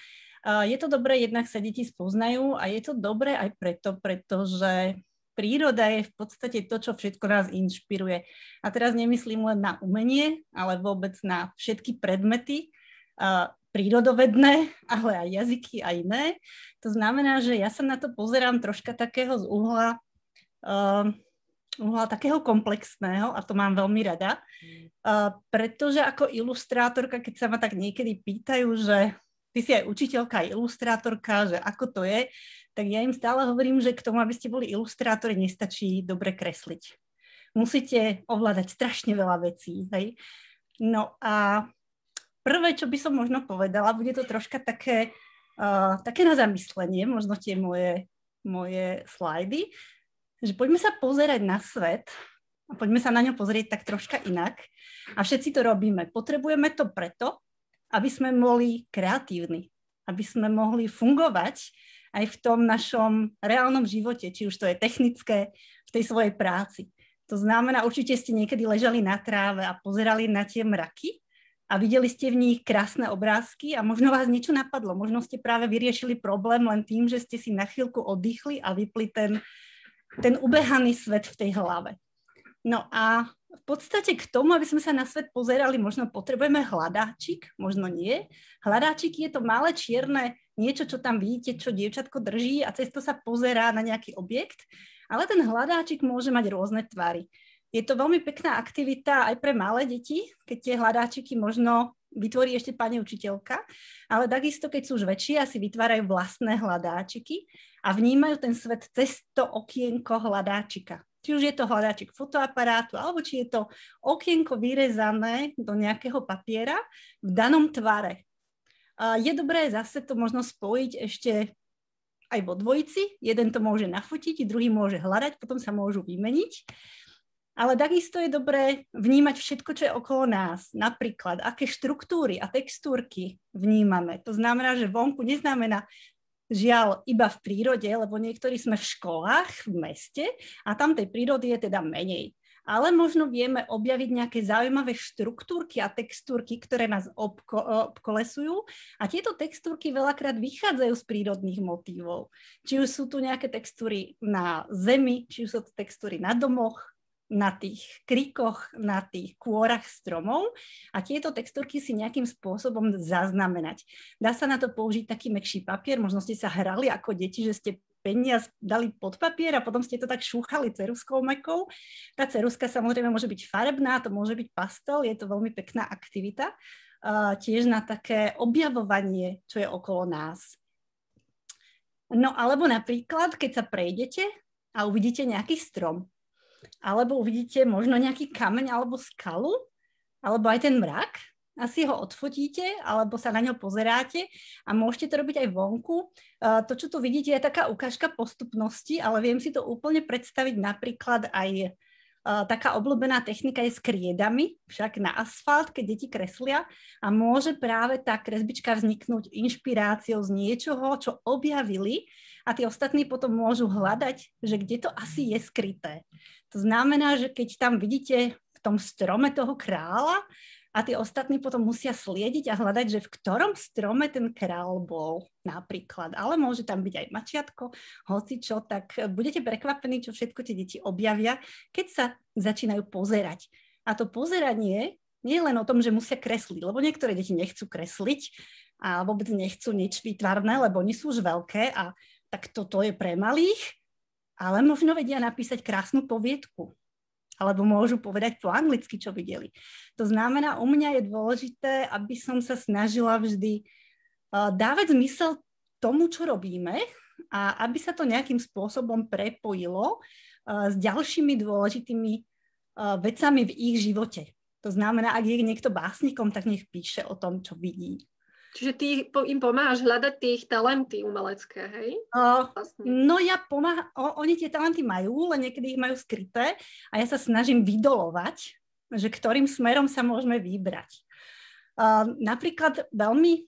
Je to dobré, jednak sa deti spoznajú a je to dobré aj preto, pretože príroda je v podstate to, čo všetko nás inšpiruje. A teraz nemyslím len na umenie, ale vôbec na všetky predmety, prírodovedné, ale aj jazyky a iné. To znamená, že ja sa na to pozerám troška takého z uhla takého komplexného a to mám veľmi rada, pretože ako ilustrátorka, keď sa ma tak niekedy pýtajú, že ty si aj učiteľka, aj ilustrátorka, že ako to je, tak ja im stále hovorím, že k tomu, aby ste boli ilustrátori, nestačí dobre kresliť. Musíte ovládať strašne veľa vecí. Hej? No a prvé, čo by som možno povedala, bude to troška také na zamyslenie, možno tie moje slajdy, že poďme sa pozerať na svet a poďme sa na ňo pozrieť tak troška inak. A všetci to robíme. Potrebujeme to preto, aby sme boli kreatívni, aby sme mohli fungovať aj v tom našom reálnom živote, či už to je technické, v tej svojej práci. To znamená, určite ste niekedy ležali na tráve a pozerali na tie mraky a videli ste v nich krásne obrázky a možno vás niečo napadlo, možno ste práve vyriešili problém len tým, že ste si na chvíľku oddychli a vypli ten ubehaný svet v tej hlave. No a v podstate k tomu, aby sme sa na svet pozerali, možno potrebujeme hľadáčik, možno nie. Hľadáčik je to malé čierne niečo, čo tam vidíte, čo dievčatko drží a cez to sa pozerá na nejaký objekt, ale ten hľadáčik môže mať rôzne tvary. Je to veľmi pekná aktivita aj pre malé deti, keď tie hľadáčiky možno vytvorí ešte pani učiteľka, ale takisto, keď sú už väčšie, si vytvárajú vlastné hľadáčiky a vnímajú ten svet cez to okienko hľadáčika. Či už je to hľadáčik fotoaparátu, alebo či je to okienko vyrezané do nejakého papiera v danom tvare. Je dobré zase to možno spojiť ešte aj vo dvojici. Jeden to môže nafotiť, druhý môže hľadať, potom sa môžu vymeniť. Ale takisto je dobré vnímať všetko, čo je okolo nás. Napríklad, aké štruktúry a textúrky vnímame. To znamená, že vonku neznamená žiaľ iba v prírode, lebo niektorí sme v školách, v meste a tam tej prírody je teda menej. Ale možno vieme objaviť nejaké zaujímavé štruktúrky a textúrky, ktoré nás obkolesujú. A tieto textúrky veľakrát vychádzajú z prírodných motívov. Či už sú tu nejaké textúry na zemi, či už sú tu textúry na domoch, na tých krikoch, na tých kôrach stromov a tieto textúrky si nejakým spôsobom zaznamenať. Dá sa na to použiť taký mäkší papier, možno ste sa hrali ako deti, že ste peniaz dali pod papier a potom ste to tak šúchali ceruskou mäkkou. Tá ceruska samozrejme môže byť farebná, to môže byť pastel, je to veľmi pekná aktivita, tiež na také objavovanie, čo je okolo nás. No alebo napríklad, keď sa prejdete a uvidíte nejaký strom, alebo uvidíte možno nejaký kameň alebo skalu, alebo aj ten mrak. Asi ho odfotíte, alebo sa na ňo pozeráte a môžete to robiť aj vonku. To, čo tu vidíte, je taká ukážka postupnosti, ale viem si to úplne predstaviť napríklad aj taká obľúbená technika je s kriedami, však na asfalt, keď deti kreslia a môže práve tá kresbička vzniknúť inšpiráciou z niečoho, čo objavili a tí ostatní potom môžu hľadať, že kde to asi je skryté. To znamená, že keď tam vidíte v tom strome toho kráľa, a tí ostatní potom musia sliediť a hľadať, že v ktorom strome ten král bol napríklad. Ale môže tam byť aj mačiatko, hocičo, tak budete prekvapení, čo všetko tie deti objavia, keď sa začínajú pozerať. A to pozeranie nie je len o tom, že musia kresliť, lebo niektoré deti nechcú kresliť a vôbec nechcú nič výtvarné, lebo oni sú už veľké a tak toto je pre malých, ale možno vedia napísať krásnu poviedku. Alebo môžu povedať po anglicky, čo videli. To znamená, u mňa je dôležité, aby som sa snažila vždy dávať zmysel tomu, čo robíme a aby sa to nejakým spôsobom prepojilo s ďalšími dôležitými vecami v ich živote. To znamená, ak je niekto básnikom, tak nech píše o tom, čo vidí. Čiže ty im pomáhaš hľadať tie ich talenty umelecké, hej? No ja pomáham, oni tie talenty majú, len niekedy ich majú skryté a ja sa snažím vydolovať, že ktorým smerom sa môžeme vybrať. Napríklad veľmi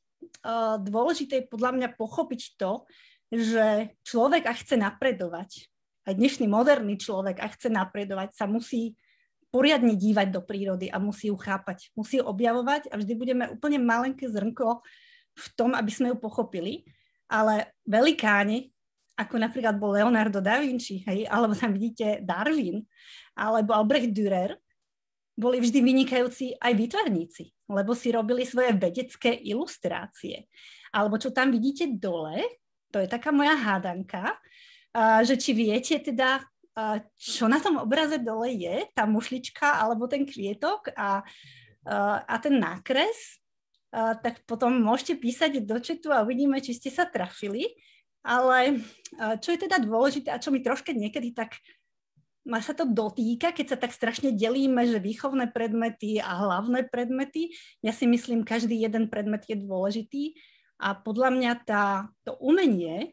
dôležité je podľa mňa pochopiť to, že človek, ak chce napredovať, aj dnešný moderný človek, ak chce napredovať, sa musí poriadne dívať do prírody a musí ju chápať, musí ju objavovať a vždy budeme úplne malenké zrnko v tom, aby sme ju pochopili. Ale velikáni, ako napríklad bol Leonardo da Vinci, hej, alebo tam vidíte Darwin, alebo Albrecht Dürer, boli vždy vynikajúci aj výtvarníci, lebo si robili svoje vedecké ilustrácie. Alebo čo tam vidíte dole, to je taká moja hádanka, že či viete teda, čo na tom obraze dole je, tá mušlička alebo ten kvietok a ten nákres, tak potom môžete písať do chatu a uvidíme, či ste sa trafili. Ale čo je teda dôležité a čo mi troška niekedy tak ma sa to dotýka, keď sa tak strašne delíme, že výchovné predmety a hlavné predmety, ja si myslím, každý jeden predmet je dôležitý a podľa mňa to umenie,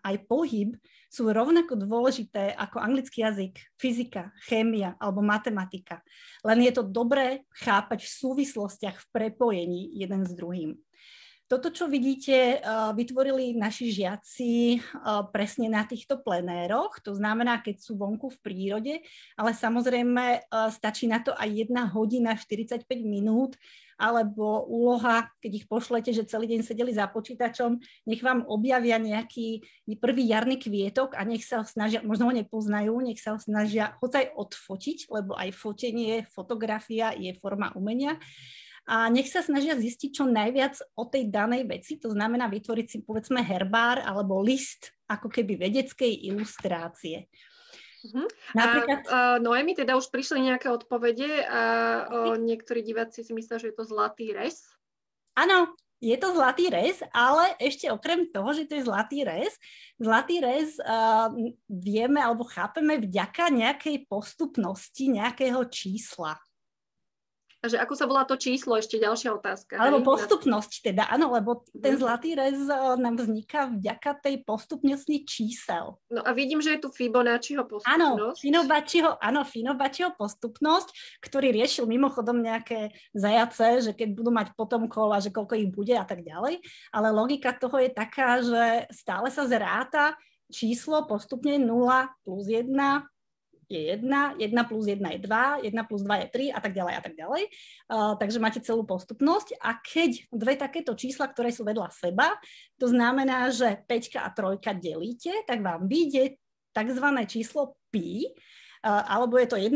aj pohyb, sú rovnako dôležité ako anglický jazyk, fyzika, chémia alebo matematika. Len je to dobré chápať v súvislostiach, v prepojení jeden s druhým. Toto, čo vidíte, vytvorili naši žiaci presne na týchto plenéroch, to znamená, keď sú vonku v prírode, ale samozrejme stačí na to aj 1 hodina 45 minút, alebo úloha, keď ich pošlete, že celý deň sedeli za počítačom, nech vám objavia nejaký prvý jarný kvietok a nech sa ho snažia, možno ho nepoznajú, nech sa ho snažia hoď aj odfotiť, lebo aj fotenie, fotografia je forma umenia. A nech sa snažia zistiť čo najviac o tej danej veci, to znamená vytvoriť si povedzme herbár alebo list ako keby vedeckej ilustrácie. Napríklad... A Noemi, teda už prišli nejaké odpovede a niektorí diváci si myslia, že je to zlatý rez? Áno, je to zlatý rez, ale ešte okrem toho, že to je zlatý rez vieme alebo chápeme vďaka nejakej postupnosti, nejakého čísla. Takže ako sa volá to číslo? Ešte ďalšia otázka. Alebo postupnosť teda, áno, lebo ten zlatý rez nám vzniká vďaka tej postupnosti čísel. No a vidím, že je tu Fibonacciho postupnosť. Áno, Fibonacciho postupnosť, ktorý riešil mimochodom nejaké zajace, že keď budú mať potomkov a že koľko ich bude a tak ďalej. Ale logika toho je taká, že stále sa zráta číslo postupne 0 plus 1 je 1, 1 plus 1 je 2, 1 plus 2 je 3 a tak ďalej a tak ďalej. Takže máte celú postupnosť a keď dve takéto čísla, ktoré sú vedľa seba, to znamená, že 5 a 3 delíte, tak vám vyjde takzvané číslo pi, alebo je to 1,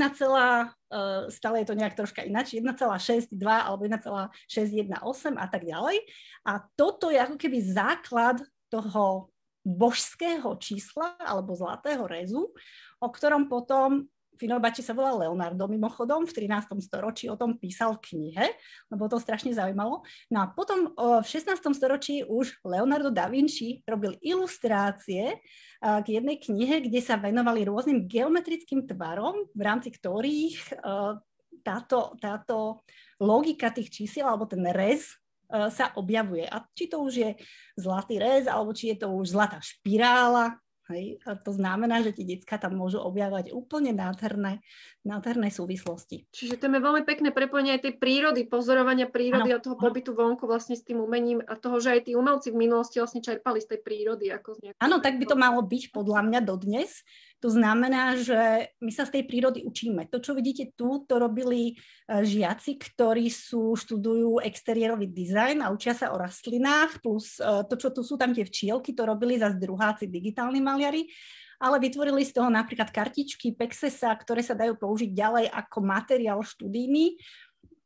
stále je to nejak troška ináč, 1,62 alebo 1,618 a tak ďalej. A toto je ako keby základ toho božského čísla alebo zlatého rezu, o ktorom potom Fenerbahce sa volá Leonardo mimochodom, v 13. storočí o tom písal v knihe, lebo to strašne zaujímalo. No a potom v 16. storočí už Leonardo da Vinci robil ilustrácie k jednej knihe, kde sa venovali rôznym geometrickým tvarom, v rámci ktorých táto logika tých čísiel alebo ten rez sa objavuje. A či to už je zlatý rez, alebo či je to už zlatá špirála, hej? A to znamená, že tie decká tam môžu objavovať úplne nádherné súvislosti. Čiže to je veľmi pekné prepojenie aj tej prírody, pozorovania prírody a toho pobytu vonku vlastne s tým umením a toho, že aj tí umelci v minulosti vlastne čerpali z tej prírody. Áno, tak by to malo byť podľa mňa dodnes. To znamená, že my sa z tej prírody učíme. To, čo vidíte tu, to robili žiaci, ktorí študujú exteriérový dizajn a učia sa o rastlinách, plus to, čo tu sú tam tie včielky, to robili zase druháci digitálni maliari, ale vytvorili z toho napríklad kartičky, pexesa, ktoré sa dajú použiť ďalej ako materiál študijný.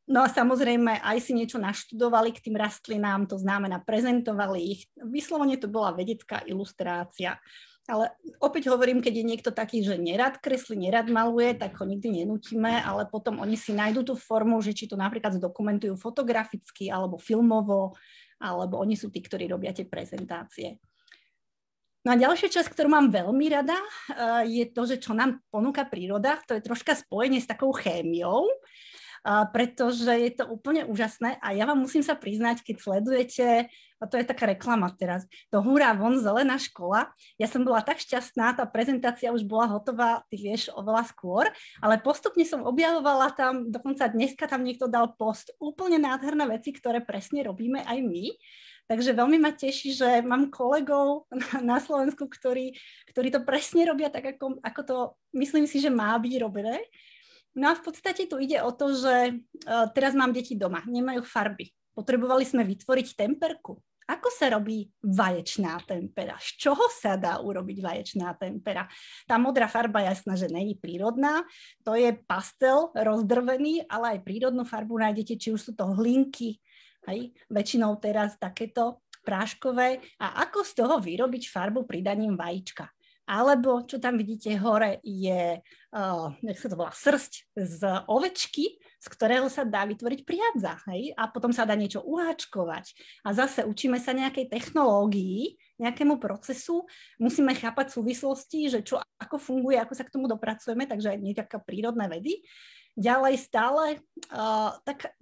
No a samozrejme aj si niečo naštudovali k tým rastlinám, to znamená prezentovali ich. Vyslovene to bola vedecká ilustrácia. Ale opäť hovorím, keď je niekto taký, že nerad kreslí, nerad maluje, tak ho nikdy nenútime, ale potom oni si nájdú tú formu, že či to napríklad zdokumentujú fotograficky alebo filmovo, alebo oni sú tí, ktorí robia tie prezentácie. No a ďalšia časť, ktorú mám veľmi rada, je to, že čo nám ponúka príroda, to je troška spojenie s takou chémiou, pretože je to úplne úžasné a ja vám musím sa priznať, keď sledujete, a to je taká reklama teraz, to Hurá von zelená škola, ja som bola tak šťastná, tá prezentácia už bola hotová, ty vieš, oveľa skôr, ale postupne som objavovala tam, dokonca dneska tam niekto dal post, úplne nádherné veci, ktoré presne robíme aj my. Takže veľmi ma teší, že mám kolegov na Slovensku, ktorí to presne robia tak, ako to myslím si, že má byť robené. No a v podstate tu ide o to, že teraz mám deti doma, nemajú farby. Potrebovali sme vytvoriť temperku. Ako sa robí vaječná tempera? Z čoho sa dá urobiť vaječná tempera? Tá modrá farba, jasná, že není prírodná. To je pastel rozdrvený, ale aj prírodnú farbu nájdete, či už sú to hlinky, hej? Väčšinou teraz takéto práškové. A ako z toho vyrobiť farbu pridaním vajíčka? Alebo, čo tam vidíte hore, je, jak sa to volá, srsť z ovečky, z ktorého sa dá vytvoriť priadza, hej? A potom sa dá niečo uháčkovať. A zase učíme sa nejakej technológii, nejakému procesu, musíme chápať súvislosti, že čo, ako funguje, ako sa k tomu dopracujeme, takže aj nejaké prírodné vedy. Ďalej stále,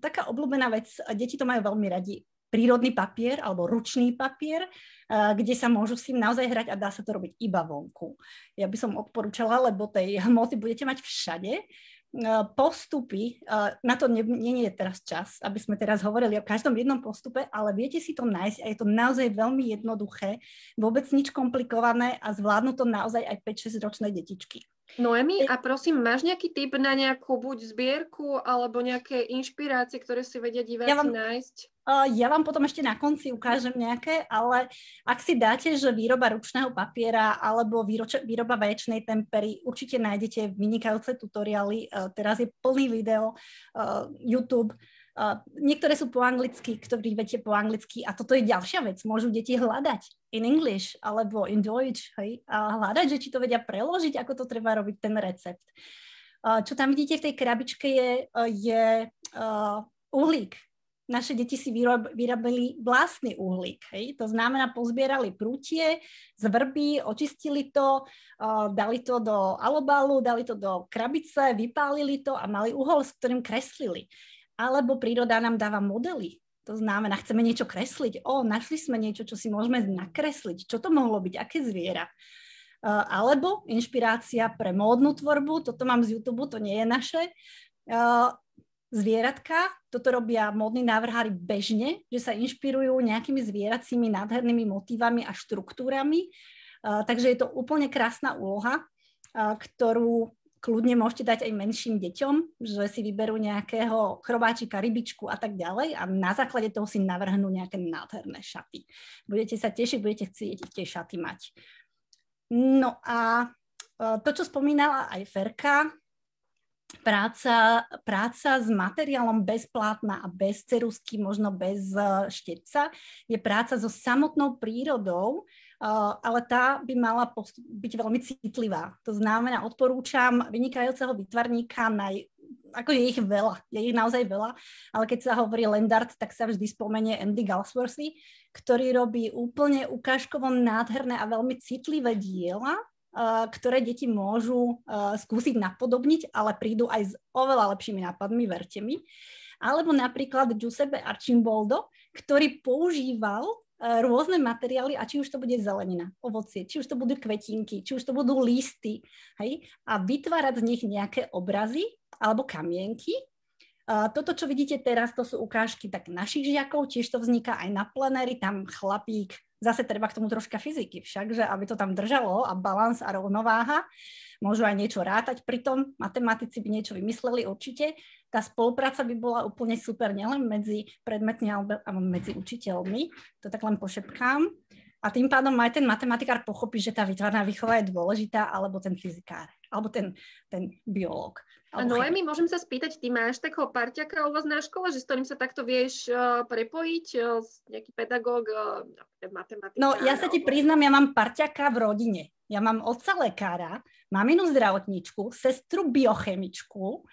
taká obľúbená vec, deti to majú veľmi radi, prírodný papier alebo ručný papier, kde sa môžu s tým naozaj hrať a dá sa to robiť iba vonku. Ja by som odporúčala, lebo tej hmoty budete mať všade. Postupy, na to nie je teraz čas, aby sme teraz hovorili o každom jednom postupe, ale viete si to nájsť a je to naozaj veľmi jednoduché, vôbec nič komplikované a zvládnu to naozaj aj 5-6 ročné detičky. Noemi, a prosím, máš nejaký tip na nejakú buď zbierku alebo nejaké inšpirácie, ktoré si vedia diváci nájsť? Ja vám potom ešte na konci ukážem nejaké, ale ak si dáte, že výroba ručného papiera alebo výroba vaječnej tempery, určite nájdete vynikajúce tutoriály. Teraz je plný video, YouTube. Niektoré sú po anglicky, ktorí viete po anglicky a toto je ďalšia vec. Môžu deti hľadať in English alebo in Deutsch, hej, a hľadať, že či to vedia preložiť, ako to treba robiť ten recept. Čo tam vidíte v tej krabičke je uhlík. Naše deti si vyrobili vlastný uhlík. Hej? To znamená, pozbierali prútie z vrby, očistili to, dali to do alobálu, dali to do krabice, vypálili to a mali uhol, s ktorým kreslili. Alebo príroda nám dáva modely. To znamená, chceme niečo kresliť. Našli sme niečo, čo si môžeme nakresliť. Čo to mohlo byť? Aké zviera? Alebo inšpirácia pre módnu tvorbu. Toto mám z YouTube, to nie je naše. Zvieratka, toto robia módni návrhári bežne, že sa inšpirujú nejakými zvieracími nádhernými motívami a štruktúrami. Takže je to úplne krásna úloha, ktorú kľudne môžete dať aj menším deťom, že si vyberú nejakého chrobáčika, rybičku a tak ďalej a na základe toho si navrhnú nejaké nádherné šaty. Budete sa tešiť, budete chcieť tie šaty mať. No a to, čo spomínala aj Ferka, práca s materiálom bez plátna a bez ceruzky, možno bez štetca, je práca so samotnou prírodou, ale tá by mala byť veľmi citlivá. To znamená, odporúčam vynikajúceho výtvarníka, akože je ich naozaj veľa, ale keď sa hovorí land art, tak sa vždy spomenie Andy Galsworthy, ktorý robí úplne ukážkovo nádherné a veľmi citlivé diela, ktoré deti môžu skúsiť napodobniť, ale prídu aj s oveľa lepšími nápadmi, verte mi. Alebo napríklad Giuseppe Arcimboldo, ktorý používal rôzne materiály, a či už to bude zelenina, ovocie, či už to budú kvetinky, či už to budú listy, hej, a vytvárať z nich nejaké obrazy alebo kamienky. Toto, čo vidíte teraz, to sú ukážky tak našich žiakov, tiež to vzniká aj na plenéri, tam chlapík, zase treba k tomu troška fyziky však, že aby to tam držalo a balans a rovnováha, môžu aj niečo rátať, pritom matematici by niečo vymysleli určite. Tá spolupráca by bola úplne super, nielen medzi predmetmi alebo medzi učiteľmi, to tak len pošepkám. A tým pádom aj ten matematikár pochopí, že tá výtvarná výchova je dôležitá, alebo ten fyzikár, alebo ten biológ. A Noemi, môžem sa spýtať, ty máš takého parťaka u vás na škole, že s ktorým sa takto vieš prepojiť, nejaký pedagóg, matematikár? No, ja sa ti priznám, ja mám parťaka v rodine. Ja mám otca lekára, maminu zdravotníčku, sestru biochemičku,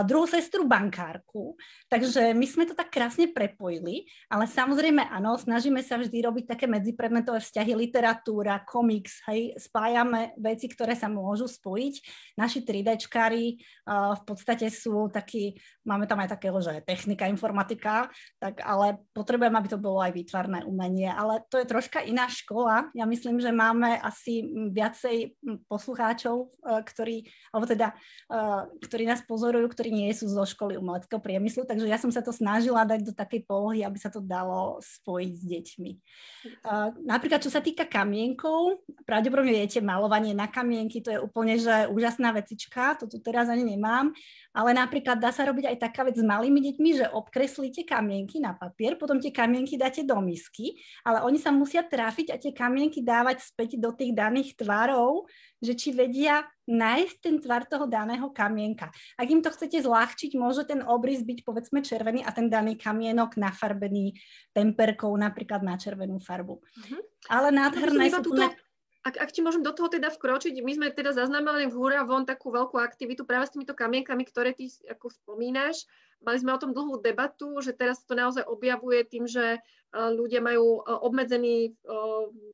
druhú sestru bankárku, takže my sme to tak krásne prepojili, ale samozrejme áno, snažíme sa vždy robiť také medzipredmetové vzťahy, literatúra, komiks, hej, spájame veci, ktoré sa môžu spojiť. Naši 3Dčkári v podstate sú takí, máme tam aj takého, že technika, informatika, tak ale potrebujem, aby to bolo aj výtvarné umenie, ale to je troška iná škola. Ja myslím, že máme asi viacej poslucháčov, ktorí nás pozorujú, ktorí nie sú zo školy umeleckého priemyslu, takže ja som sa to snažila dať do takej polohy, aby sa to dalo spojiť s deťmi. Napríklad, čo sa týka kamienkov, pravdepodobne viete, malovanie na kamienky, to je úplne že úžasná vecička, to tu teraz ani nemám, ale napríklad dá sa robiť aj taká vec s malými deťmi, že obkreslíte kamienky na papier, potom tie kamienky dáte do misky, ale oni sa musia trafiť a tie kamienky dávať späť do tých daných tvarov, že či vedia nájsť ten tvar toho daného kamienka. Ak im to chcete zľahčiť, môže ten obrys byť povedzme červený a ten daný kamienok nafarbený temperkou napríklad na červenú farbu. Ale nádherné sú tu... Ak ti môžem do toho teda vkročiť, my sme teda zaznamenali v Hurá von takú veľkú aktivitu práve s týmito kamienkami, ktoré ty ako spomínaš. Mali sme o tom dlhú debatu, že teraz to naozaj objavuje tým, že ľudia majú obmedzený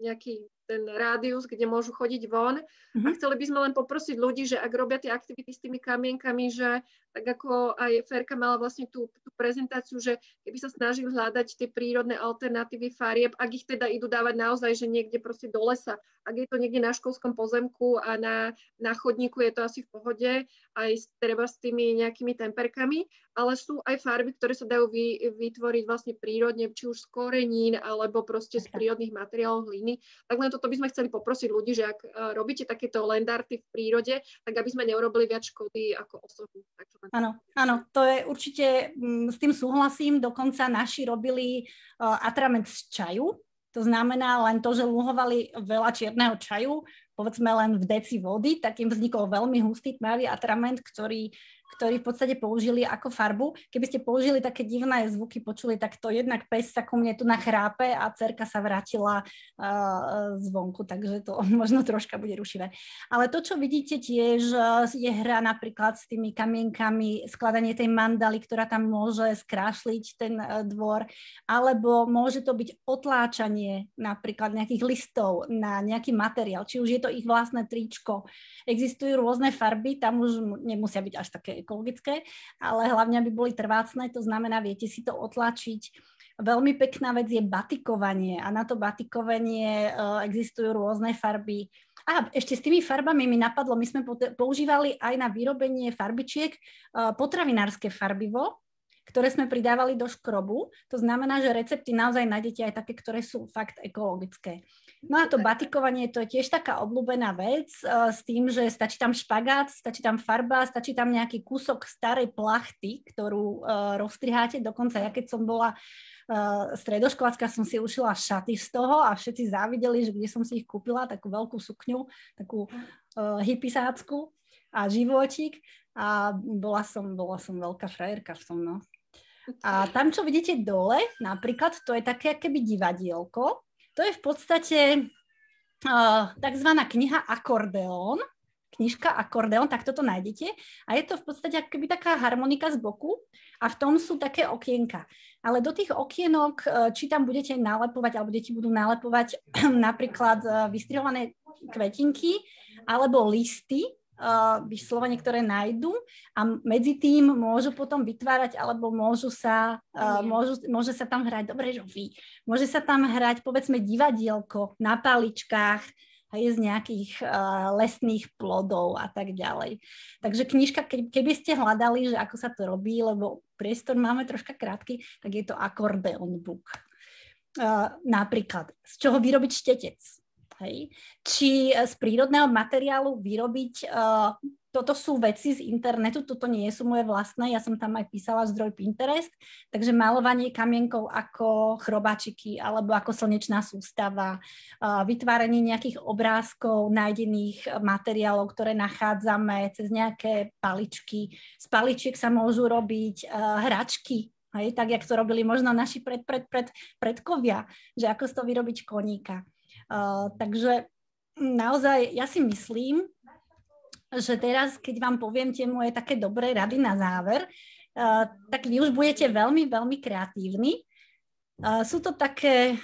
nejaký ten rádius, kde môžu chodiť von. A chceli by sme len poprosiť ľudí, že ak robia tie aktivity s tými kamienkami, že tak ako aj Ferka mala vlastne tú prezentáciu, že keby sa snažili hľadať tie prírodné alternatívy farieb, ak ich teda idú dávať naozaj, že niekde proste do lesa, ak je to niekde na školskom pozemku a na chodníku je to asi v pohode, aj treba s tými nejakými temperkami, ale sú aj farby, ktoré sa dajú vytvoriť vlastne prírodne, či už z korenín, alebo proste z prírodných materiálov hliny. Tak len toto by sme chceli poprosiť ľudí, že ak robíte takéto land arty v prírode, tak aby sme neurobili viac škody ako osobu. Áno, to je určite, s tým súhlasím, dokonca naši robili atrament z čaju, to znamená len to, že luhovali veľa čierneho čaju, povedzme len v deci vody, tak im vznikol veľmi hustý tmavý atrament, ktorý v podstate použili ako farbu. Keby ste použili také divné zvuky, počuli, tak to jednak pes sa ku mne tu nachrápe a dcerka sa vrátila zvonku, takže to možno troška bude rušivé. Ale to, čo vidíte tiež, je hra napríklad s tými kamienkami, skladanie tej mandaly, ktorá tam môže skrášliť ten dvor, alebo môže to byť otláčanie napríklad nejakých listov na nejaký materiál, či už je to ich vlastné tričko. Existujú rôzne farby, tam už nemusia byť až také ekologické, ale hlavne aby boli trvácne, to znamená, viete si to otlačiť. Veľmi pekná vec je batikovanie a na to batikovanie existujú rôzne farby. A ešte s tými farbami mi napadlo, my sme používali aj na vyrobenie farbičiek potravinárske farbivo, ktoré sme pridávali do škrobu. To znamená, že recepty naozaj nájdete aj také, ktoré sú fakt ekologické. No a to batikovanie, to je tiež taká obľúbená vec s tým, že stačí tam špagát, stačí tam farba, stačí tam nejaký kúsok starej plachty, ktorú rozstriháte. Dokonca ja, keď som bola stredoškolácka, som si ušila šaty z toho a všetci závideli, že kde som si ich kúpila, takú veľkú sukňu, takú hippisácku a životík. A bola som veľká frajerka v tom, no. A tam, čo vidíte dole, napríklad, to je také keby divadielko. To je v podstate takzvaná kniha Akordeón, knižka Akordeón, tak toto nájdete. A je to v podstate akoby taká harmonika z boku a v tom sú také okienka. Ale do tých okienok, či tam budete nalepovať, alebo deti budú nalepovať napríklad vystrihované kvetinky alebo listy, vyslovene, ktoré nájdu a medzi tým môžu potom vytvárať alebo môže sa tam hrať, dobre, Žofí, môže sa tam hrať, povedzme, divadielko na paličkách aj z nejakých lesných plodov a tak ďalej. Takže knižka, keby ste hľadali, že ako sa to robí, lebo priestor máme troška krátky, tak je to Akordeón book. Napríklad, z čoho vyrobiť štetec. Hej. Či z prírodného materiálu vyrobiť, toto sú veci z internetu, toto nie sú moje vlastné, ja som tam aj písala zdroj Pinterest, takže malovanie kamienkov ako chrobáčiky alebo ako slnečná sústava, vytváranie nejakých obrázkov, nájdených materiálov, ktoré nachádzame cez nejaké paličky. Z paličiek sa môžu robiť hračky, hej, tak jak to robili možno naši predkovia, že ako z toho vyrobiť koníka. Takže naozaj ja si myslím, že teraz, keď vám poviem tie moje také dobré rady na záver, tak vy už budete veľmi, veľmi kreatívni. Sú to také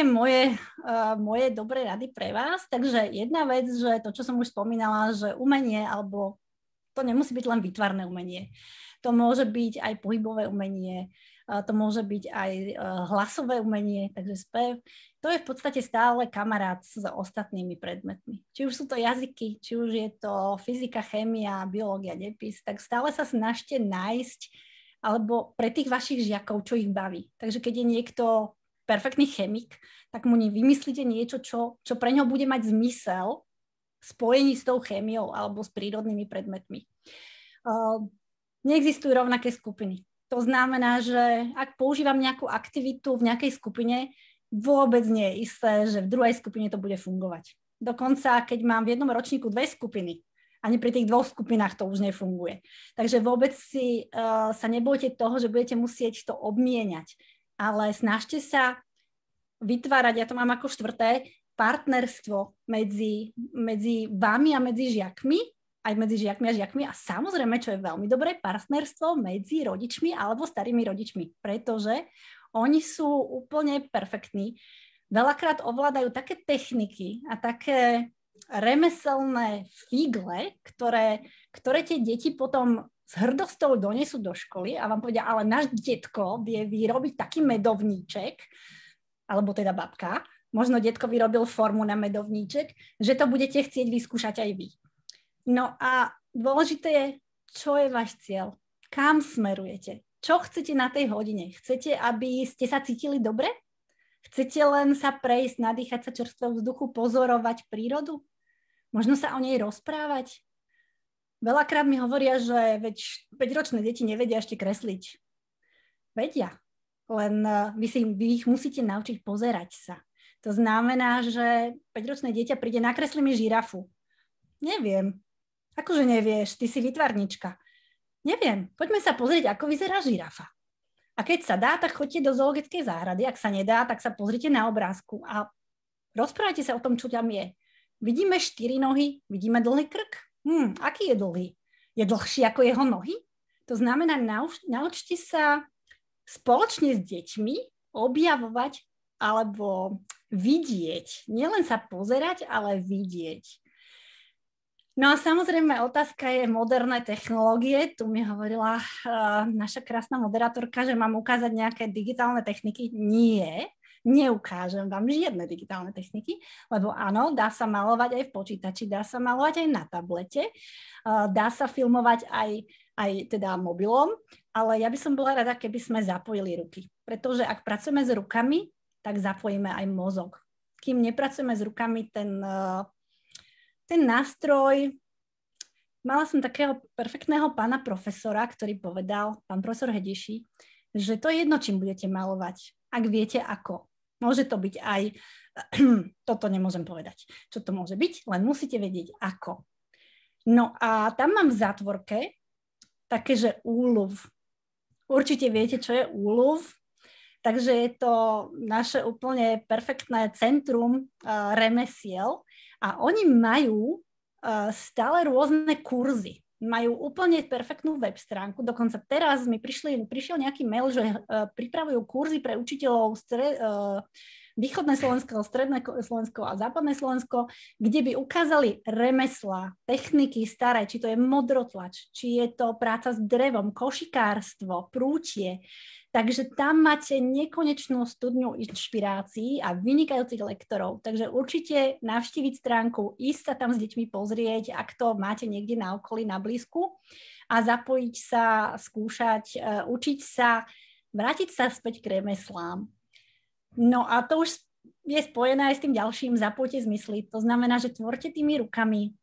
moje dobré rady pre vás. Takže jedna vec, že to, čo som už spomínala, že umenie, alebo to nemusí byť len výtvarné umenie. To môže byť aj pohybové umenie, to môže byť aj hlasové umenie, takže spev. To je v podstate stále kamarát s ostatnými predmetmi. Či už sú to jazyky, či už je to fyzika, chémia, biológia, depis, tak stále sa snažte nájsť, alebo pre tých vašich žiakov, čo ich baví. Takže keď je niekto perfektný chemik, tak mu vymyslíte niečo, čo pre ňo bude mať zmysel v spojení s tou chémiou alebo s prírodnými predmetmi. Neexistujú rovnaké skupiny. To znamená, že ak používam nejakú aktivitu v nejakej skupine, vôbec nie je isté, že v druhej skupine to bude fungovať. Dokonca, keď mám v jednom ročníku 2 skupiny, ani pri tých 2 skupinách to už nefunguje. Takže vôbec sa nebojte toho, že budete musieť to obmieniať, ale snažte sa vytvárať, ja to mám ako 4., partnerstvo medzi vami a medzi žiakmi, aj medzi žiakmi a žiakmi a samozrejme, čo je veľmi dobré, partnerstvo medzi rodičmi alebo starými rodičmi, pretože oni sú úplne perfektní. Veľakrát ovládajú také techniky a také remeselné figle, ktoré tie deti potom s hrdosťou donesú do školy a vám povedia, ale náš detko vie vyrobiť taký medovníček, alebo teda babka, možno detko vyrobil formu na medovníček, že to budete chcieť vyskúšať aj vy. No a dôležité je, čo je váš cieľ, kam smerujete, čo chcete na tej hodine. Chcete, aby ste sa cítili dobre? Chcete len sa prejsť, nadýchať sa čerstvého vzduchu, pozorovať prírodu? Možno sa o nej rozprávať? Veľakrát mi hovoria, že 5-ročné deti nevedia ešte kresliť. Vedia, len vy ich musíte naučiť pozerať sa. To znamená, že 5-ročné dieťa príde, nakreslí mi žirafu. Neviem. Akože nevieš, ty si výtvarnička. Neviem, poďme sa pozrieť, ako vyzerá žirafa. A keď sa dá, tak choďte do zoologickej záhrady. Ak sa nedá, tak sa pozrite na obrázku a rozprávajte sa o tom, čo tam je. Vidíme 4 nohy, vidíme dlhý krk. Aký je dlhý? Je dlhší ako jeho nohy? To znamená, naučte sa spoločne s deťmi objavovať alebo vidieť. Nielen sa pozerať, ale vidieť. No a samozrejme otázka je moderné technológie. Tu mi hovorila naša krásna moderátorka, že mám ukázať nejaké digitálne techniky. Nie, neukážem vám žiadne digitálne techniky, lebo áno, dá sa malovať aj v počítači, dá sa malovať aj na tablete, dá sa filmovať aj teda mobilom, ale ja by som bola rada, keby sme zapojili ruky. Pretože ak pracujeme s rukami, tak zapojíme aj mozog. Kým nepracujeme s rukami, ten nástroj, mala som takého perfektného pána profesora, ktorý povedal, pán profesor Hediši, že to je jedno, čím budete malovať, ak viete ako. Môže to byť aj, toto nemôžem povedať, čo to môže byť, len musíte vedieť ako. No a tam mám v zátvorke také, že úľuv. Určite viete, čo je úľuv. Takže je to naše úplne perfektné centrum remesiel a oni majú stále rôzne kurzy. Majú úplne perfektnú web stránku. Dokonca teraz mi prišiel nejaký mail, že pripravujú kurzy pre učiteľov východné Slovensko, stredné Slovensko a západné Slovensko, kde by ukázali remeslá, techniky staré, či to je modrotlač, či je to práca s drevom, košikárstvo, prútie. Takže tam máte nekonečnú studňu inšpirácií a vynikajúcich lektorov. Takže určite navštíviť stránku, ísť sa tam s deťmi pozrieť, ak to máte niekde na okolí, na blízku a zapojiť sa, skúšať, učiť sa, vrátiť sa späť k remeslám. No a to už je spojené aj s tým ďalším, zapojte zmysly. To znamená, že tvorte tými rukami,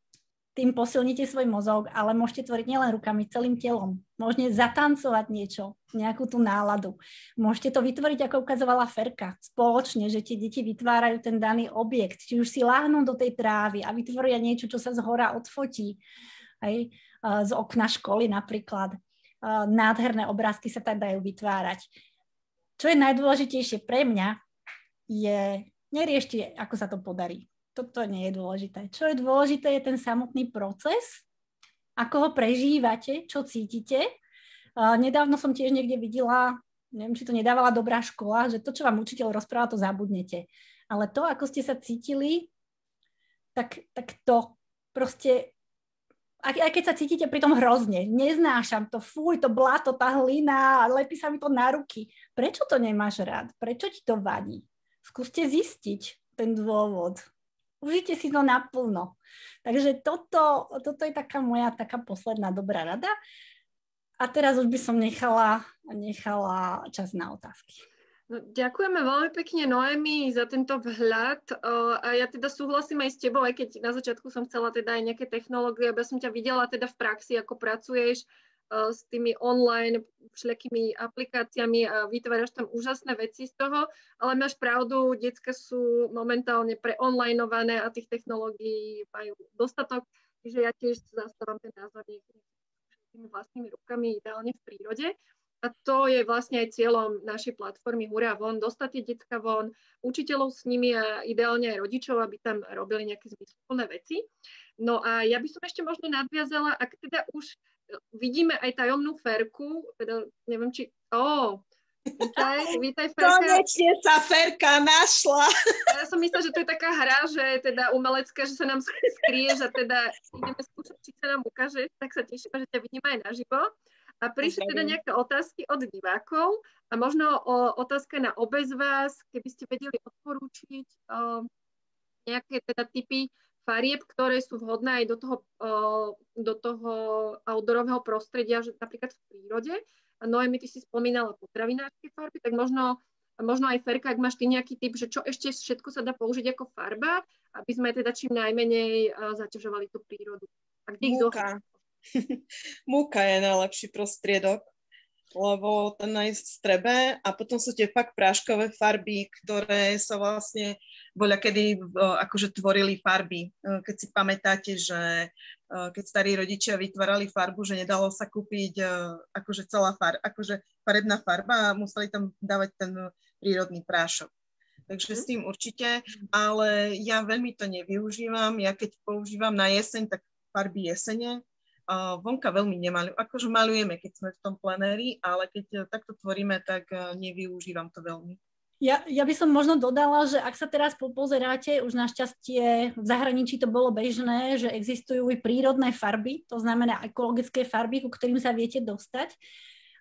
tým posilnite svoj mozog, ale môžete tvoriť nielen rukami, celým telom. Môžete zatancovať niečo, nejakú tú náladu. Môžete to vytvoriť, ako ukazovala Ferka, spoločne, že tie deti vytvárajú ten daný objekt, či už si láhnú do tej trávy a vytvoria niečo, čo sa zhora odfotí. Aj z okna školy napríklad. Nádherné obrázky sa tak dajú vytvárať. Čo je najdôležitejšie pre mňa, je neriešte, ako sa to podarí. Toto nie je dôležité. Čo je dôležité, je ten samotný proces, ako ho prežívate, čo cítite. Nedávno som tiež niekde videla, neviem, či to nedávala dobrá škola, že to, čo vám učiteľ rozpráva, to zabudnete. Ale to, ako ste sa cítili, tak to proste... Aj keď sa cítite pri tom hrozne, neznášam to, fuj, to bláto, tá hlina, lepí sa mi to na ruky. Prečo to nemáš rád? Prečo ti to vadí? Skúste zistiť ten dôvod. Užite si to naplno. Takže toto je taká moja posledná dobrá rada. A teraz už by som nechala čas na otázky. No, ďakujeme veľmi pekne, Noémi, za tento vhľad. A ja teda súhlasím aj s tebou, aj keď na začiatku som chcela teda aj nejaké technológie, aby som ťa videla teda v praxi, ako pracuješ s tými online všelijakými aplikáciami a vytváraš tam úžasné veci z toho, ale máš pravdu, decka sú momentálne preonlineované a tých technológií majú dostatok, takže ja tiež zastávam ten názor tými vlastnými rukami, ideálne v prírode. A to je vlastne aj cieľom našej platformy Hurá von, dostať tie decka von, učiteľov s nimi a ideálne aj rodičov, aby tam robili nejaké zmysluplné veci. No a ja by som ešte možno nadviazala, ak teda už vidíme aj tajomnú Ferku, teda neviem, či... Vítaj Ferka. Konečne sa Ferka našla. Ja som myslela, že to je taká hra, že teda umelecká, že sa nám skryješ a teda ideme skúšať, či sa nám ukáže, tak sa teším, že ťa vidíme aj naživo. A prišli teda nejaké otázky od divákov a možno otázka na obe z vás, keby ste vedeli odporúčiť nejaké teda typy farieb, ktoré sú vhodné aj do toho outdoorového prostredia, že napríklad v prírode. A Noémi, ty si spomínala potravinárske farby, tak možno aj Ferka, ak máš ty nejaký typ, že čo ešte všetko sa dá použiť ako farba, aby sme teda čím najmenej zaťažovali tú prírodu. A kde ich zohnať? Múka je najlepší prostriedok, lebo ten nájsť v strebe a potom sú tie fakt práškové farby, ktoré sa vlastne voľakedy akože tvorili farby. Keď si pamätáte, že keď starí rodičia vytvárali farbu, že nedalo sa kúpiť akože celá akože farebná farba a museli tam dávať ten prírodný prášok. Takže s tým určite, ale ja veľmi to nevyužívam. Ja keď používam na jeseň, tak farby jesene. Vonka veľmi nemalujem. Akože malujeme, keď sme v tom plenéri, ale keď takto tvoríme, tak nevyužívam to veľmi. Ja by som možno dodala, že ak sa teraz pozeráte, už našťastie v zahraničí to bolo bežné, že existujú aj prírodné farby, to znamená ekologické farby, ku ktorým sa viete dostať.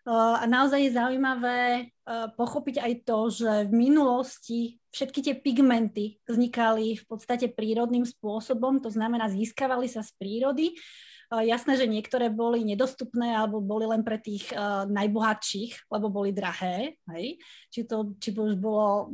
A naozaj je zaujímavé pochopiť aj to, že v minulosti všetky tie pigmenty vznikali v podstate prírodným spôsobom, to znamená získavali sa z prírody. Jasné, že niektoré boli nedostupné alebo boli len pre tých najbohatších, lebo boli drahé. Hej? Či to už bolo...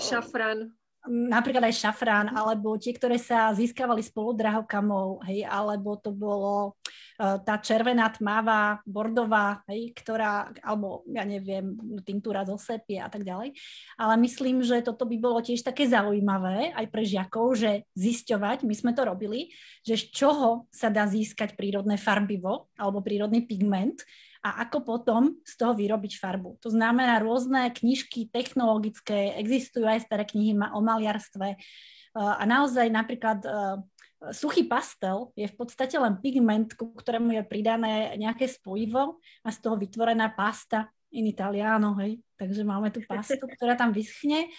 Šafrán. Napríklad aj šafrán, alebo tie, ktoré sa získavali spolu drahokamov, hej, alebo to bolo tá červená, tmavá, bordová, hej, ktorá, alebo ja neviem, tinktúra zo sepie a tak ďalej. Ale myslím, že toto by bolo tiež také zaujímavé aj pre žiakov, že zisťovať, my sme to robili, že z čoho sa dá získať prírodné farbivo alebo prírodný pigment a ako potom z toho vyrobiť farbu. To znamená rôzne knižky technologické, existujú aj staré knihy o maliarstve a naozaj napríklad suchý pastel je v podstate len pigment, ku ktorému je pridané nejaké spojivo a z toho vytvorená pasta in italiano, hej. Takže máme tu pastu, ktorá tam vyschne.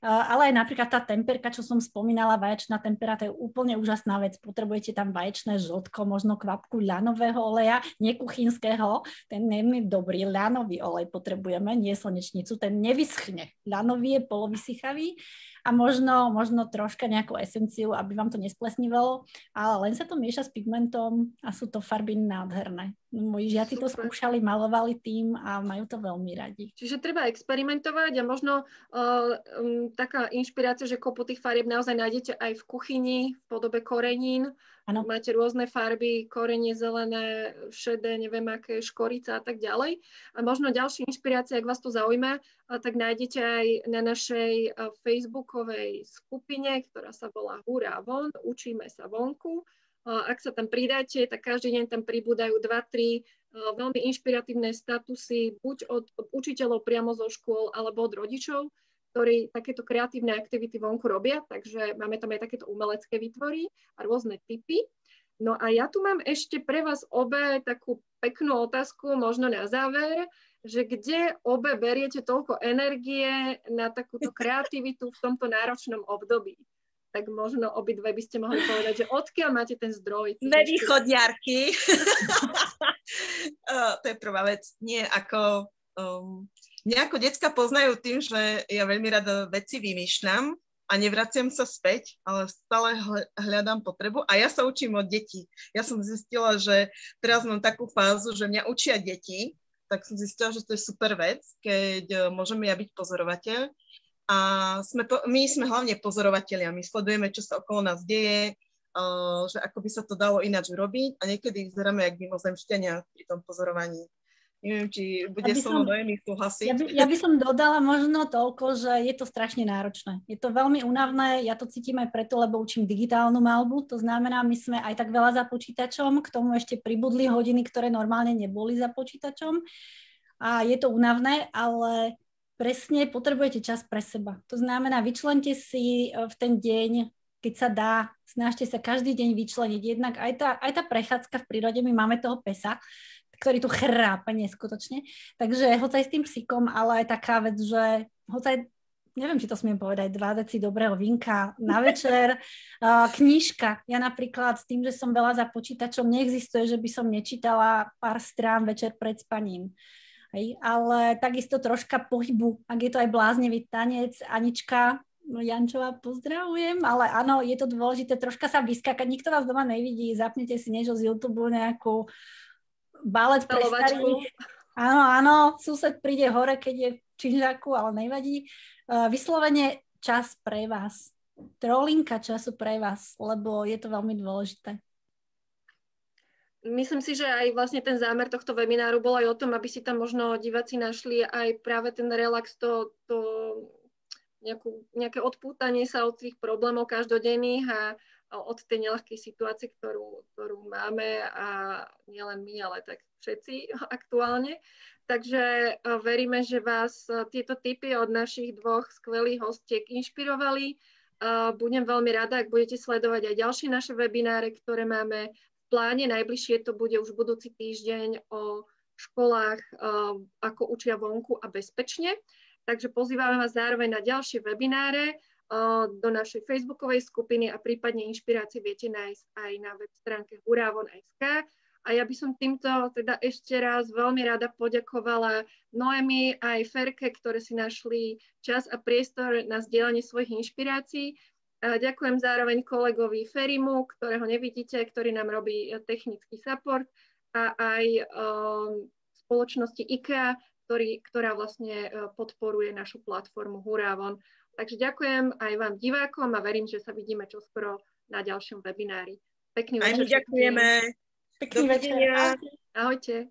Ale aj napríklad tá temperka, čo som spomínala, vaječná tempera, to je úplne úžasná vec. Potrebujete tam vaječné žltko, možno kvapku ľanového oleja, nie kuchynského, ten je dobrý ľanový olej potrebujeme, nie slnečnicu, ten nevyschne. Ľanový je polovysychavý a možno troška nejakú esenciu, aby vám to nesplesnivelo, ale len sa to mieša s pigmentom a sú to farby nádherné. Moji žiaci to skúšali, malovali tým a majú to veľmi radi. Čiže treba experimentovať a možno taká inšpirácia, že kopu tých farieb naozaj nájdete aj v kuchyni v podobe korenín. Ano. Máte rôzne farby, korenie zelené, šedé, neviem aké, škorica a tak ďalej. A možno ďalšia inšpirácia, ak vás to zaujíma, tak nájdete aj na našej facebookovej skupine, ktorá sa volá Hurá von, učíme sa vonku. Ak sa tam pridáte, tak každý deň tam pribúdajú 2-3 veľmi inšpiratívne statusy, buď od učiteľov priamo zo škôl, alebo od rodičov, ktorí takéto kreatívne aktivity vonku robia, takže máme tam aj takéto umelecké výtvory a rôzne typy. No a ja tu mám ešte pre vás obe takú peknú otázku, možno na záver, že kde obe beriete toľko energie na takúto kreativitu v tomto náročnom období? Tak možno obidve by ste mohli povedať, že odkiaľ máte ten zdroj? Nevýchodňarky. To je prvá vec. Nie ako... Mňa ako decka poznajú tým, že ja veľmi rada veci vymýšľam a nevraciam sa späť, ale stále hľadám potrebu a ja sa učím od detí. Ja som zistila, že teraz mám takú fázu, že mňa učia deti, tak som zistila, že to je super vec, keď môžeme ja byť pozorovateľ. A my sme hlavne pozorovatelia, my sledujeme, čo sa okolo nás deje, že ako by sa to dalo ináč urobiť a niekedy vyzeráme jak mimozemšťania pri tom pozorovaní. Neviem, či bude so mnou Noémi súhlasiť. Ja by som dodala možno toľko, že je to strašne náročné. Je to veľmi únavné, ja to cítim aj preto, lebo učím digitálnu maľbu, to znamená, my sme aj tak veľa za počítačom, k tomu ešte pribudli hodiny, ktoré normálne neboli za počítačom a je to únavné, ale presne potrebujete čas pre seba. To znamená, vyčlente si v ten deň, keď sa dá, snažte sa každý deň vyčleniť. Jednak aj tá prechádzka v prírode, my máme toho pesa, ktorý tu chrápe neskutočne. Takže hoď aj s tým psíkom, ale aj taká vec, že hoď aj, neviem, či to smiem povedať, 2 deci dobrého vínka na večer, knižka. Ja napríklad s tým, že som veľa za počítačom, neexistuje, že by som nečítala pár strán večer pred spaním. Hej, ale takisto troška pohybu, ak je to aj bláznivý tanec, Anička, Jančová, pozdravujem, ale áno, je to dôležité troška sa vyskakať, nikto vás doma nevidí, zapnete si niečo z YouTube, nejakú balet pre starých. Áno, sused príde hore, keď je v činžaku, ale nevadí. Vyslovene čas pre vás. Trolinka času pre vás, lebo je to veľmi dôležité. Myslím si, že aj vlastne ten zámer tohto webináru bol aj o tom, aby si tam možno diváci našli aj práve ten relax, nejaké odpútanie sa od tých problémov každodenných a od tej neľahkej situácie, ktorú máme a nielen my, ale tak všetci aktuálne. Takže veríme, že vás tieto tipy od našich 2 skvelých hostiek inšpirovali. Budem veľmi rada, ak budete sledovať aj ďalšie naše webináre, ktoré máme v pláne. Najbližšie to bude už budúci týždeň o školách, ako učia vonku a bezpečne. Takže pozývame vás zároveň na ďalšie webináre do našej facebookovej skupiny a prípadne inšpirácie viete nájsť aj na web stránke huravon.sk. A ja by som týmto teda ešte raz veľmi rada poďakovala Noémi aj Ferke, ktoré si našli čas a priestor na zdieľanie svojich inšpirácií. A ďakujem zároveň kolegovi Ferimu, ktorého nevidíte, ktorý nám robí technický support a aj spoločnosti IKEA, ktorá vlastne podporuje našu platformu Huravon. Takže ďakujem aj vám divákom a verím, že sa vidíme čoskoro na ďalšom webinári. Pekný večer. Aj my ďakujeme. Pekný večer. Ahojte.